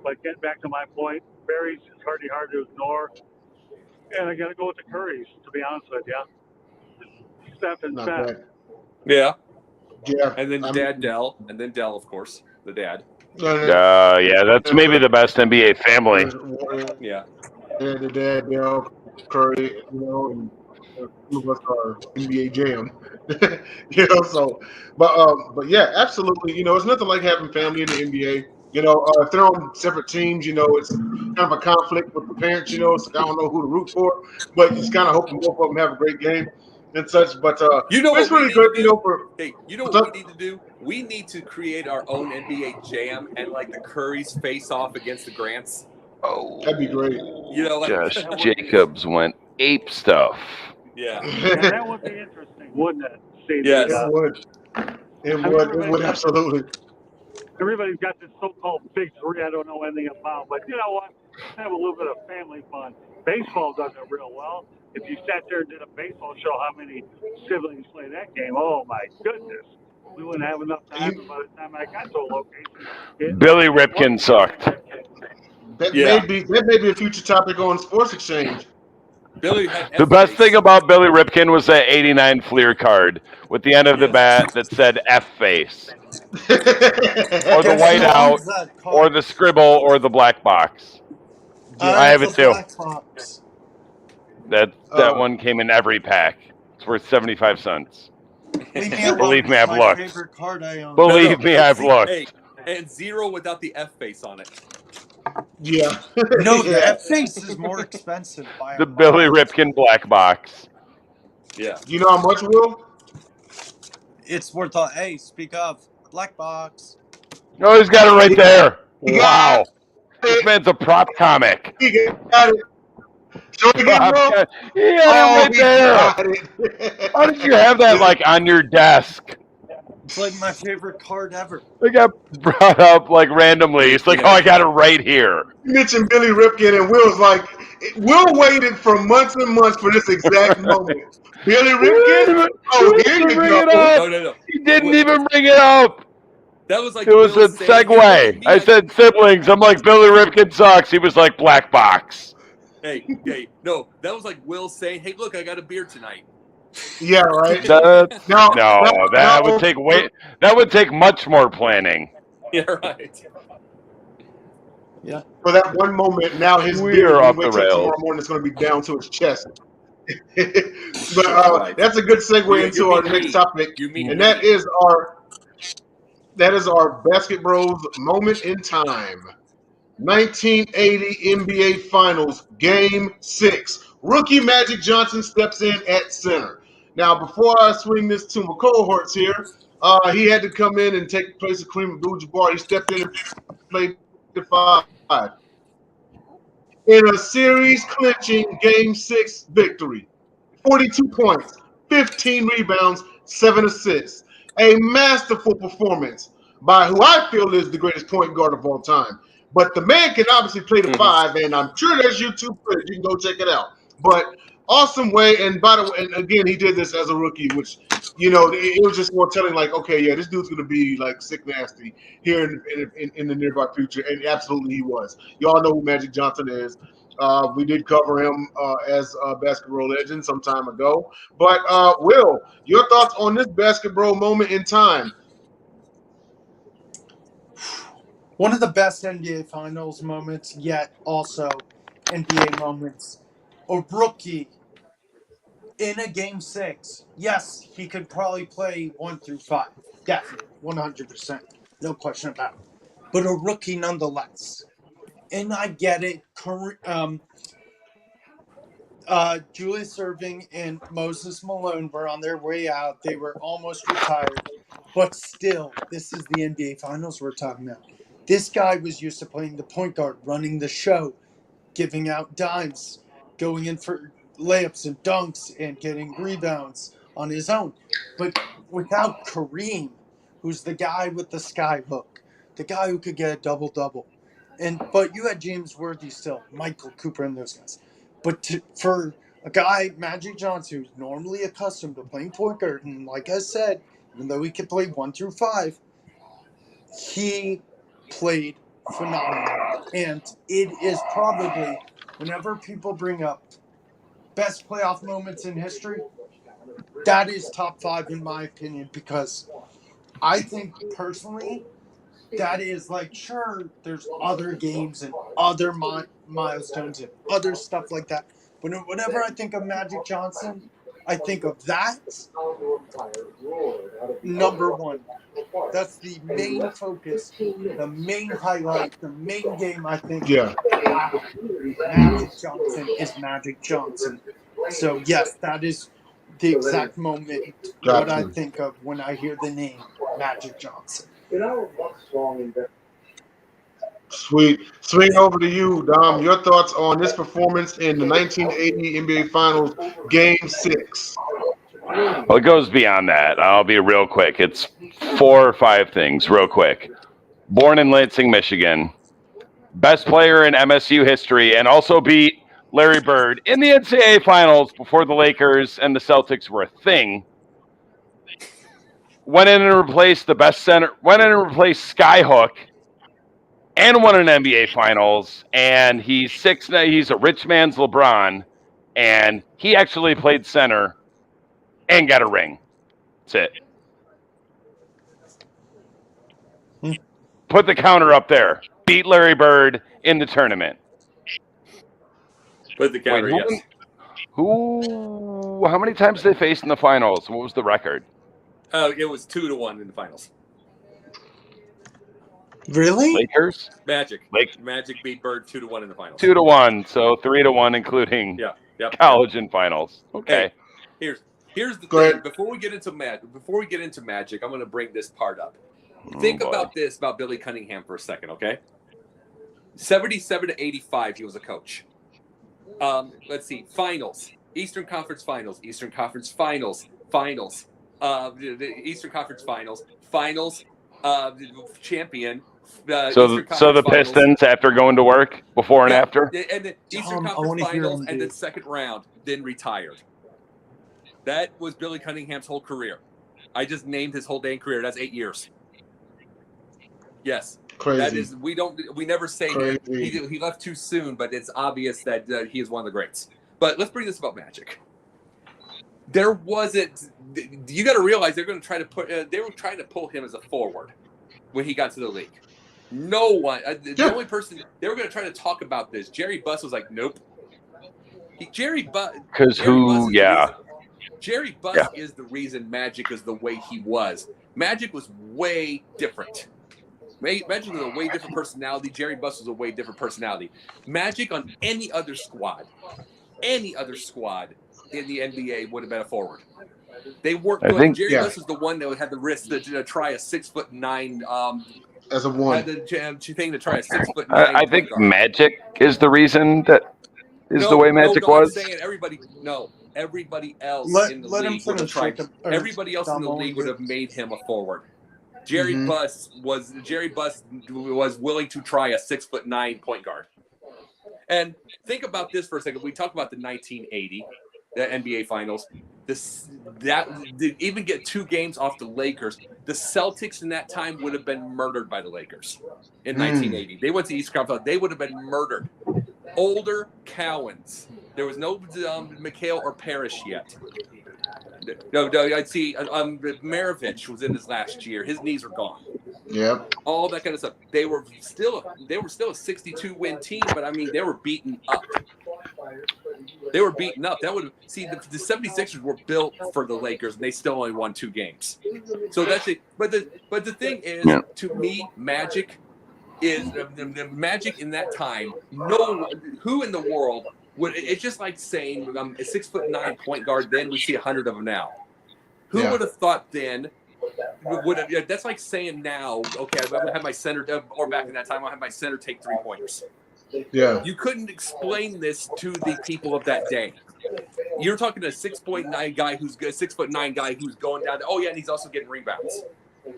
But getting back to my point, Barry's is hard to ignore, and I got to go with the Currys, to be honest with you. Steph and Steph. Yeah. Yeah. And then Dell, of course, the dad. Yeah, that's maybe the best NBA family. Yeah. Yeah, the dad, Dell, Curry, and some of us are NBA Jam. But yeah, absolutely. It's nothing like having family in the NBA. If they're on separate teams, it's kind of a conflict with the parents. So I don't know who to root for, but just kind of hoping both of them have a great game and such. But it's really good. Hey, you know what we need to do? We need to create our own NBA Jam and like the Currys face off against the Grants. Oh, that'd be great. Josh Jacobs went ape stuff. Yeah. That would be interesting, wouldn't it? Yes. It would absolutely. Everybody's got this so-called big three I don't know anything about, but you know what? Have a little bit of family fun. Baseball does it real well. If you sat there and did a baseball show, how many siblings play that game? Oh my goodness, we wouldn't have enough time by the time I got to a location. Billy Ripken sucked. That may be a future topic on Sports Exchange. The best thing about Billy Ripken was that 89 Fleer card with the end of the bat that said F face. Or the whiteout, or the scribble, or the black box. I have it too. That one came in every pack. It's worth 75 cents. Believe me, I've looked. Believe me, I've looked. and 0 without the F face on it. Yeah. No, Yeah. that face is more expensive by The a Billy lot. Ripken black box. Yeah. You know how much, Will? It's worth a hey, speak of black box. Oh, he's got it right there. He got Wow. This it. man's a prop comic. He got it. Show it again, Prop Will. co- He had Oh, it right he there. got it. How did you have that like on your desk? It's like my favorite card ever. It got brought up like randomly. It's like, Yeah. oh, I got it right here. You mentioned Billy Ripken, and Will's like, Will waited for months and months for this exact moment. Billy Ripken? Oh, here you Bring it go. up. No. He didn't even bring it up. That was like It was Will a saying, "Hey, look segue. at me, I said siblings. I'm like, Billy Ripken sucks. He was like, black box. Hey, no, that was like Will saying, "Hey, look, I got a beer tonight." Yeah, right. That's, No, that would take that would take much more planning. Yeah, right. Yeah. For that one moment, now his We beard, are when he off the wakes up tomorrow rails. morning, it's going to be down to his chest. But Right. that's a good segue You into mean our me. next topic, You mean and me. that is our Basketbros moment in time. 1980 NBA Finals, Game 6. Rookie Magic Johnson steps in at center. Now, before I swing this to my cohorts here, he had to come in and take the place of Kareem Abdul-Jabbar. He stepped in and played the 5 in a series-clinching Game 6 victory. 42 points, 15 rebounds, 7 assists. A masterful performance by who I feel is the greatest point guard of all time. But the man can obviously play the 5, and I'm sure there's YouTube footage. You can go check it out. But awesome way, and by the way, and again, he did this as a rookie, which, it was just more telling, like, okay, yeah, this dude's going to be, like, sick nasty here in the nearby future, and absolutely he was. Y'all know who Magic Johnson is. We did cover him as a basketball legend some time ago. But, Will, your thoughts on this basketball moment in time? One of the best NBA Finals moments, yet also NBA moments. A rookie in a Game 6. Yes, he could probably play 1 through 5. Definitely. 100%. No question about it. But a rookie nonetheless. And I get it. Julius Erving and Moses Malone were on their way out. They were almost retired. But still, this is the NBA Finals we're talking about. This guy was used to playing the point guard, running the show, giving out dimes, going in for layups and dunks, and getting rebounds on his own. But without Kareem, who's the guy with the sky hook, the guy who could get a double-double. But you had James Worthy still, Michael Cooper, and those guys. But for a guy, Magic Johnson, who's normally accustomed to playing point guard, and like I said, even though he could play 1 through 5, he played phenomenal. And it is probably, whenever people bring up best playoff moments in history, that is top 5 in my opinion, because I think personally, that is like, sure, there's other games and other milestones and other stuff like that. But whenever I think of Magic Johnson, I think of that number one. That's the main focus, the main highlight, the main game. I think, Yeah. wow, Magic Johnson is Magic Johnson. So yes, that is the exact moment what I think of when I hear the name Magic Johnson. Sweet. Swing over to you, Dom. Your thoughts on this performance in the 1980 NBA Finals, Game 6. Well, it goes beyond that. I'll be real quick. It's 4 or 5 things, real quick. Born in Lansing, Michigan. Best player in MSU history, and also beat Larry Bird in the NCAA Finals before the Lakers and the Celtics were a thing. Went in and replaced the best center. Went in and replaced Skyhook, and won an NBA Finals. And he's 6'9". He's a rich man's LeBron, and he actually played center and got a ring. That's it. Put the counter up there. Beat Larry Bird in the tournament. Put the counter, yes. How many times did they face in the finals? What was the record? It was 2-1 in the finals. Really? Lakers? Magic. Lake- Magic beat Bird 2-1 in the finals. 2-1, so 3-1, including Yep. college and finals. Okay. Hey, here's the Go thing. ahead. Before we get into Magic, I'm going to bring this part up. Oh, Think boy. about this about Billy Cunningham for a second, okay? 77 to 85, he was a coach. Let's see, finals, Eastern Conference Finals, Eastern Conference Finals, the Eastern Conference Finals, champion. So Eastern the Conference Finals. Pistons, after going to work, before and after? And the Eastern I Conference wanna hear Finals, him, and then dude. second round, then retired. That was Billy Cunningham's whole career. I just named his whole dang career. That's 8 years. Yes. Crazy. That is, we never say he left too soon, but it's obvious that he is one of the greats. But let's bring this about Magic. There wasn't. You got to realize they're going to try to put. They were trying to pull him as a forward when he got to the league. No one. The only person they were going to try to talk about this. Jerry Buss was like, nope. Jerry Buss. Because who? Yeah. Jerry Buss is the reason Magic is the way he was. Magic was way different. Magic was a way different personality. Jerry Buss was a way different personality. Magic on any other squad in the NBA would have been a forward. They weren't good. Jerry Buss is the one that would have the risk to try a 6'9" as a one. Had the thing to try a 6'9". I think Magic is the reason that is the way Magic was. I'm saying everybody else in the let him league would have finish, tried. Jacob. Everybody else in the league would have made him a forward. Jerry Buss was willing to try a 6'9" point guard. And think about this for a second. We talk about the 1980 NBA Finals. That did even get 2 games off the Lakers. The Celtics in that time would have been murdered by the Lakers in 1980. They went to East Conference. They would have been murdered. Older Cowens. There was no McHale or Parrish yet. No, I'd see Maravich was in his last year. His knees were gone. Yep. All that kind of stuff. They were still a 62-win team, but I mean they were beaten up. That would see the 76ers were built for the Lakers, and they still only won 2 games. So that's it. But the thing is, to me, Magic is the Magic in that time. Who in the world would? It's just like saying a 6'9" point guard. Then we see 100 of them now. Who would have thought then? That's like saying now, okay, I'm gonna have my center, or back in that time, I'll have my center take 3-pointers. Yeah. You couldn't explain this to the people of that day. You're talking to a 6'9" guy who's good, 6'9" guy who's going down. And he's also getting rebounds.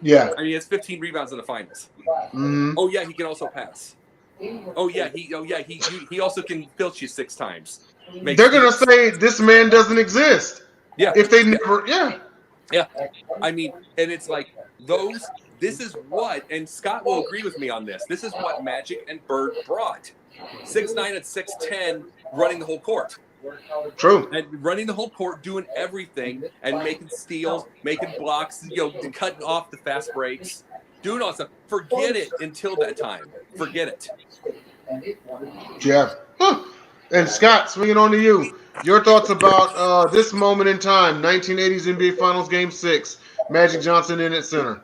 Yeah. I mean, he has 15 rebounds in the finals. Mm-hmm. Oh yeah, he can also pass. He also can filch you 6 times. They're gonna say this man doesn't exist. Yeah. If they never. Yeah. I mean, and it's like this is what, and Scott will agree with me on this. This is what Magic and Bird brought. 6'9" and 6'10", running the whole court. True. And running the whole court, doing everything, and making steals, making blocks, cutting off the fast breaks, doing all that stuff. Forget it until that time. Forget it. Yeah. And Scott, swinging on to you. Your thoughts about this moment in time, 1980s NBA Finals Game 6, Magic Johnson in at center.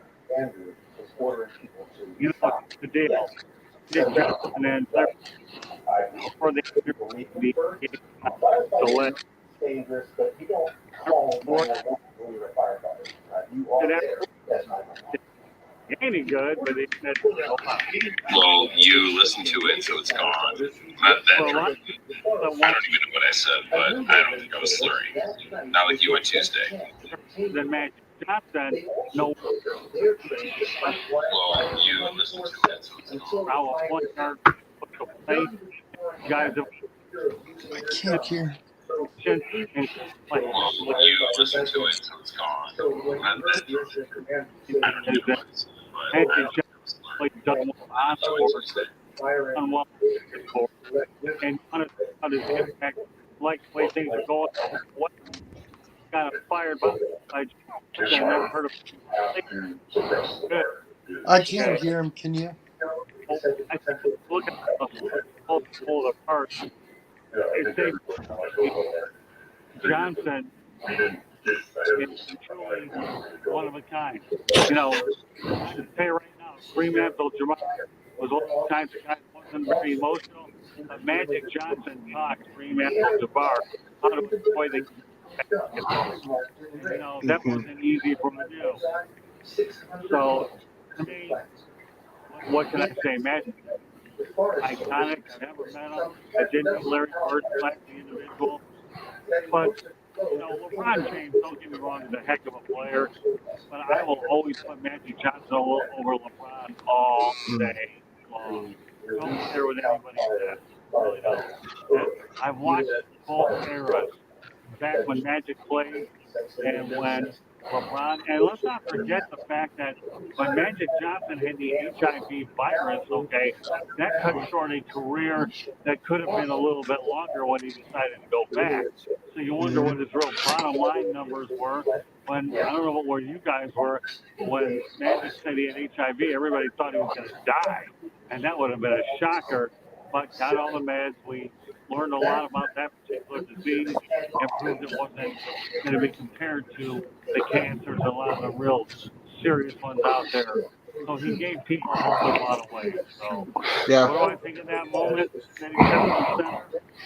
You know the deal. And then for the it ain't any good, but it. Well, you listen to it, so it's gone. I don't even know what I said, but I don't think I was slurring. Not like you on Tuesday. Then Magic Johnson, no. Well, you listen to it, so it's gone. Our point guard, guys. I can't hear. Well, you listen to it, so it's gone. I don't know what I said, but I don't think I was slurring. And on his impact, like the way things are going, what kind of fired by I never heard of. Good. I can't hear him. Can you? I think look at the pull apart. Johnson is truly one of a kind. I can tell you right now, Fremantle Jamal was all kinds of guys wasn't very emotional. But Magic Johnson talked Fremantle Jabbar out of the way they basketball. That wasn't easy for him to do. So, to me, what can I say? Magic, iconic. I never met him. I didn't know Larry Bird, the individual. But, LeBron James, don't get me wrong, is a heck of a player. But I will always put Magic Johnson over LeBron all day long. Don't care what anybody says. Really don't. I've watched both eras. Back when Magic played and when LeBron, and let's not forget the fact that when Magic Johnson had the HIV virus, okay, that cut short a career that could have been a little bit longer when he decided to go back. So you wonder what his real bottom line numbers were when, I don't know where you guys were, when Magic said he had HIV, everybody thought he was going to die. And that would have been a shocker, but got all the meds. We learned a lot about that particular disease and proved it wasn't going to be compared to the cancers, a lot of the real serious ones out there. So he gave people hope in a lot of ways. So what do I think of that moment that he set in the center?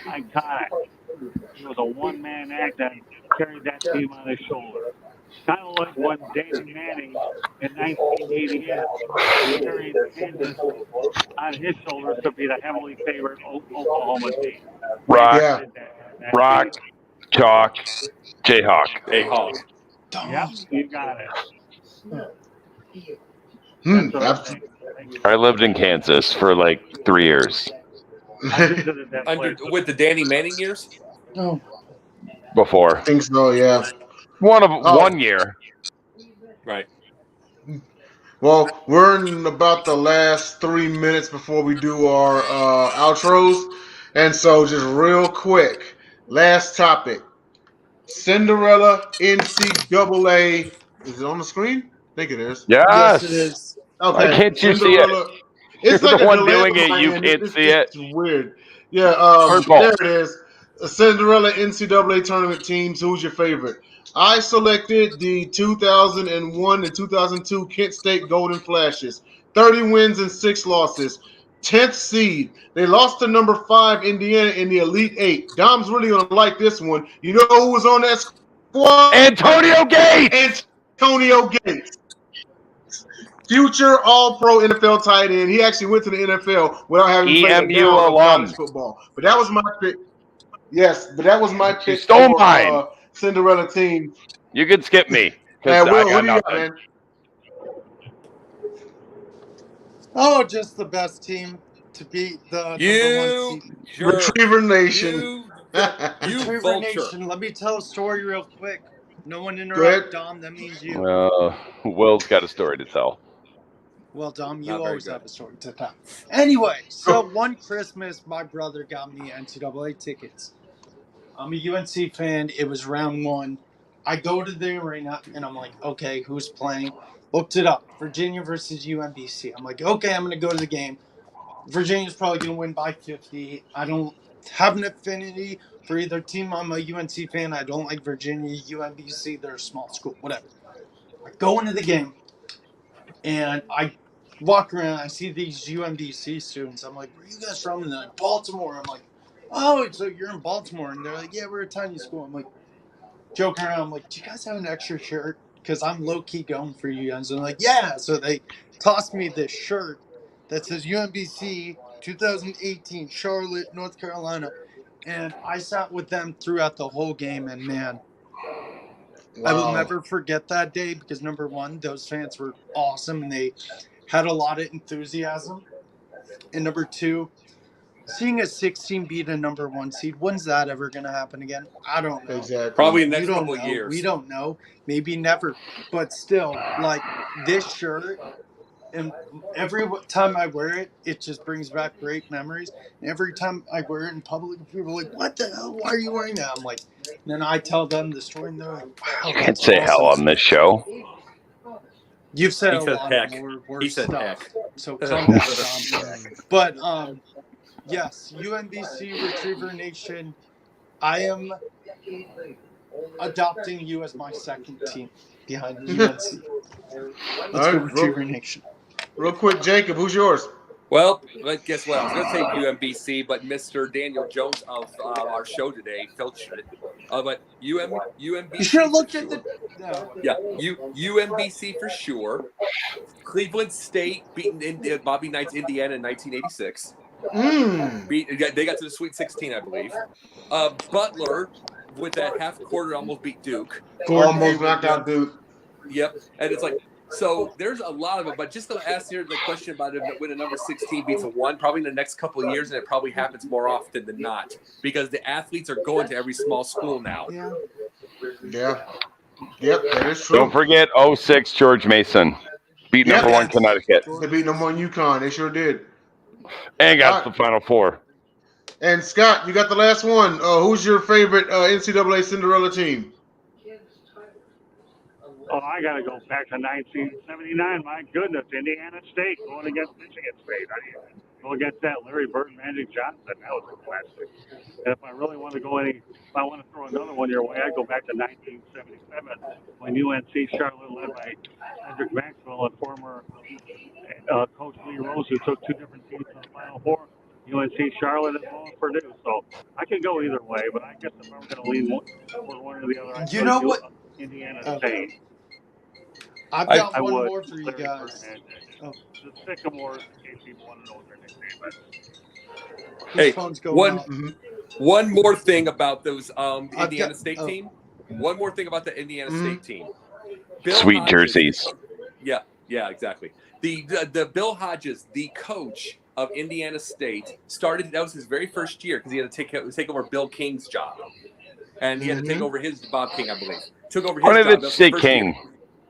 Iconic. He was a one-man act that carried that team on his shoulder. Kind of like when Danny Manning in 1988 carried Kansas on his shoulders to be the heavily favored Oklahoma team. Rock, Chalk, Jayhawk. Jayhawk. Yep, you got it. I lived in Kansas for like 3 years. With the Danny Manning years? No. Before. I think so, yeah. 1 year. Right. Well, we're in about the last 3 minutes before we do our outros. And so just real quick, last topic. Cinderella NCAA. Is it on the screen? I think it is. Yes, it is. Okay. Why can't you Cinderella. see it? It's You're like the a one delay doing it. on my You end. can't see it. It's weird. Yeah, Purple. there it is. Cinderella NCAA tournament teams. Who's your favorite? I selected the 2001 and 2002 Kent State Golden Flashes. 30 wins and 6 losses. 10th seed. They lost to number 5 Indiana in the Elite 8. Dom's really going to like this one. You know who was on that squad? Antonio Gates! Antonio Gates. Future All-Pro NFL tight end. He actually went to the NFL without having played a down of college football. But that was my pick. Yes, but that was my pick for Cinderella team. You can skip me. Will, who do you got, man? Oh, just the best team to beat the number 1 seed. Retriever Nation. Retriever Nation. Let me tell a story real quick. No one interrupt Dom. That means you. Will's got a story to tell. Well, Dom, you always have a story to tell. Anyway, so one Christmas, my brother got me NCAA tickets. I'm a UNC fan. It was round 1. I go to the arena, and I'm like, okay, who's playing? Looked it up. Virginia versus UMBC. I'm like, okay, I'm going to go to the game. Virginia's probably going to win by 50. I don't have an affinity for either team. I'm a UNC fan. I don't like Virginia, UMBC. They're a small school, whatever. I go into the game, and I walk around. I see these UMBC students. I'm like, where are you guys from? And they're like, Baltimore. I'm like, oh, so you're in Baltimore. And they're like, yeah, we're a tiny school. I'm like, joking around. I'm like, do you guys have an extra shirt? Because I'm low-key going for you guys. And they're like, yeah. So they tossed me this shirt that says UMBC 2018, Charlotte, North Carolina. And I sat with them throughout the whole game. And, man, I will never forget that day because, number 1, those fans were awesome. And they had a lot of enthusiasm. And, number 2, seeing a 16 beat a number 1 seed, when's that ever going to happen again? I don't know. Exactly. Probably in the next couple of years. We don't know. Maybe never. But still, like, this shirt, and every time I wear it, it just brings back great memories. And every time I wear it in public, people are like, what the hell? Why are you wearing that? I'm like, and then I tell them the story, and they're like, wow. You can't say hell on this show. You've said a lot more worse stuff. Heck. So calm down, Tom. But, yes, UMBC Retriever Nation, I am adopting you as my second team behind UNC. Let's go Retriever Nation. Real quick, Jacob, who's yours? Well, guess what? I was going to say UMBC, but Mr. Daniel Jones of our show today filched it. But UMBC. You should have looked for at sure. the. Yeah, UMBC for sure. Cleveland State beating Bobby Knight's Indiana in 1986. They got to the Sweet 16, I believe. Butler with that half quarter almost beat Duke. Almost knocked out Duke. Yep, and it's like, so there's a lot of it, but just to ask here the question about it, when a number 16 beats a 1, probably in the next couple of years, and it probably happens more often than not, because the athletes are going to every small school now. Yeah. Yep, that is true. Don't forget 06 George Mason. Beat number 1 Connecticut. They beat number 1 UConn. They sure did. And got to the Final Four. And Scott, you got the last one. Who's your favorite NCAA Cinderella team? Oh, I got to go back to 1979. My goodness, Indiana State going against Michigan State. Go against that Larry Bird and Magic Johnson. That was a classic. And if I really want to go if I want to throw another one your way, I'd go back to 1977 when UNC Charlotte, led by Cedric Maxwell and former Coach Lee Rose, who took 2 different teams to the Final Four. UNC Charlotte as well as Purdue. So I could go either way, but I guess if I'm going to lean one or the other, I'd You know go what? Indiana State. I've got one would. more for you guys. The Sycamores, in case people want to know what their nickname is. Hey, phone's going off. One more thing about those Indiana State team. One more thing about the Indiana State team. Bill Sweet Hodges, jerseys. Yeah, exactly. The Bill Hodges, the coach of Indiana State, started. That was his very first year because he had to take over Bill King's job, and he had to take over his Bob King, I believe. Took over his Why job. did it say King?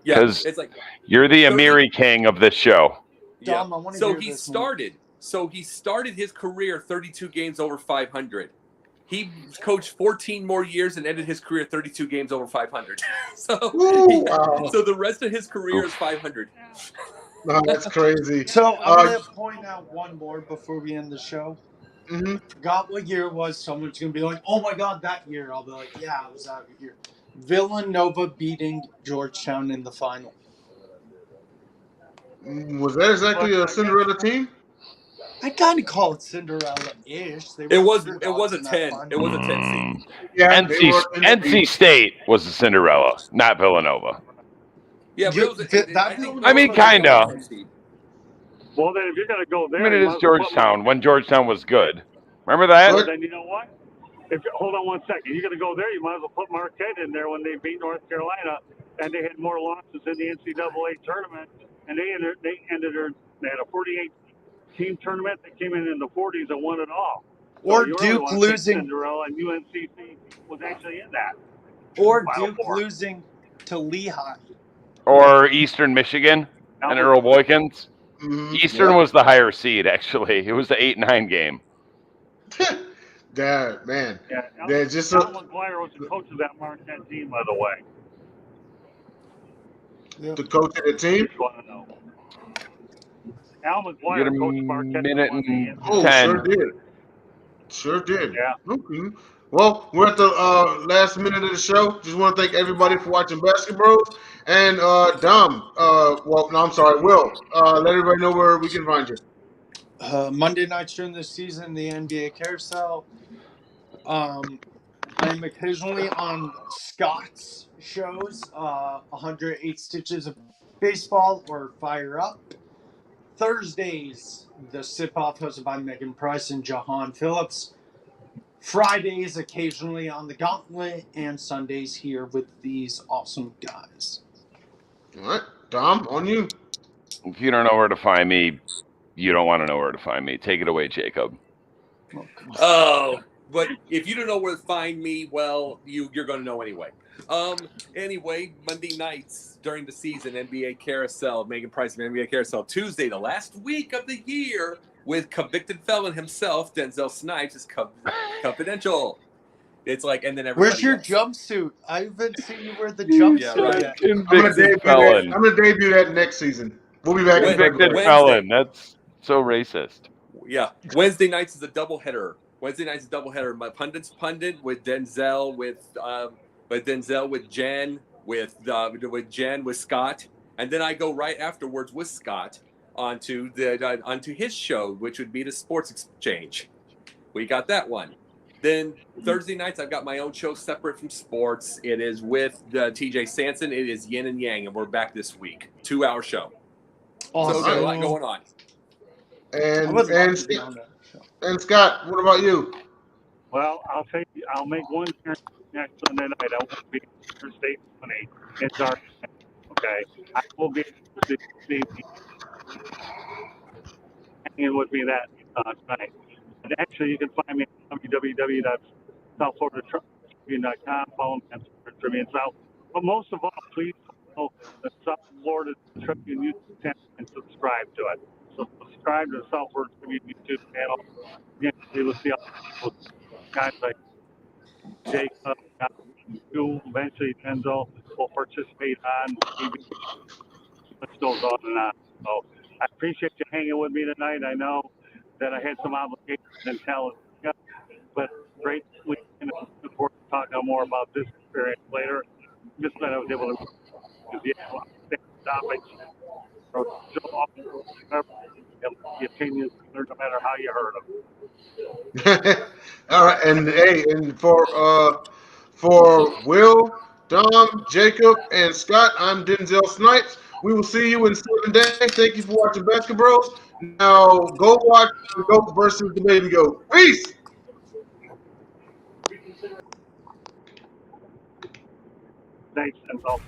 Yeah, Because it's like you're the Amiri King of this show. yeah. Dom, I wanna So hear he this started. So he started his career 32 games over 500. He coached 14 more years and ended his career 32 games over 500. So the rest of his career is 500. No, that's crazy. So I'm going to point out one more before we end the show. Forgot what year it was. Someone's going to be like, oh my God, that year. I'll be like, yeah, it was that year. Villanova beating Georgetown in the final. Was that exactly a Cinderella team? I kind of call it Cinderella-ish. It was a 10. It was a 10 seed. Yeah, NC State was the Cinderella, not Villanova. Yeah, but I mean, kind of. Well, then if you're going to go there, I mean, it is Georgetown when Georgetown was good. Remember that? Well, then you know what? Hold on one second. You're going to go there, you might as well put Marquette in there when they beat North Carolina, and they had more losses in the NCAA tournament, and they had a 48-team tournament. They came in the 40s and won it all. Or so Duke losing. Cinderella, and UNCC was actually in that. Or Duke losing to Lehigh. Or Eastern Michigan and Earl Boykins. Eastern was the higher seed, actually. It was the 8-9 game. God, man. Yeah, They're just Al McGuire was the coach of that Marquette team, by the way. The coach of the team? Al McGuire coached Marquette. Oh, 10. Sure did. Yeah. Okay. Well, we're at the last minute of the show. Just want to thank everybody for watching Basketbros. And Dom, Will, let everybody know where we can find you. Monday nights during the season, the NBA Carousel. I'm occasionally on Scott's shows, 108 Stitches of Baseball or Fire Up. Thursdays, the Sip-Off hosted by Megan Price and Jahan Phillips. Fridays, occasionally on the Gauntlet, and Sundays here with these awesome guys. All right, Dom, on you. If you don't know where to find me, you don't want to know where to find me. Take it away, Jacob. Oh, but if you don't know where to find me, well, you're going to know anyway. Anyway, Monday nights during the season, NBA Carousel, Megan Price of NBA Carousel. Tuesday, the last week of the year, with convicted felon himself, Denzel Snipes, is confidential. It's like, and then everybody. Where's your jumpsuit? I haven't seen you wear the jumpsuit yet. I'm gonna debut that next season. We'll be back. Convicted felon. That's so racist. Yeah. Wednesday nights is a doubleheader. My pundit with Denzel, with Jen, with Scott, and then I go right afterwards with Scott onto his show, which would be the Sports Exchange. We got that one. Then Thursday nights, I've got my own show separate from sports. It is with TJ Sanson. It is Yin and Yang, and we're back this week. 2-hour show. Awesome. So there's a lot going on. I would love to be on that show. And Scott, what about you? Well, I'll make one guarantee next Sunday night. I won't be in State Money. It's our okay. I will be able to see hanging with me that tonight. And actually, you can find me at www.southfloridatribune.com. Follow me on Tribune South. But most of all, please follow the South Florida Tribune YouTube channel and subscribe to it. So subscribe to the South Florida Tribune YouTube channel. Again, you will see all guys like Jacob, who eventually Denzel will participate on TV. This goes on and on. So I appreciate you hanging with me tonight. I know that I had some obligations in California, but great weekend. I'm looking forward to talking more about this experience later. Just that I was able to, because topics from the opinions, no matter how you heard them. All right, and hey, and for Will, Dom, Jacob, and Scott, I'm Denzel Snipes. We will see you in 7 days. Thank you for watching Basketbros. Now go watch the GOAT versus the Baby Goat. Peace. Thanks, Denzel.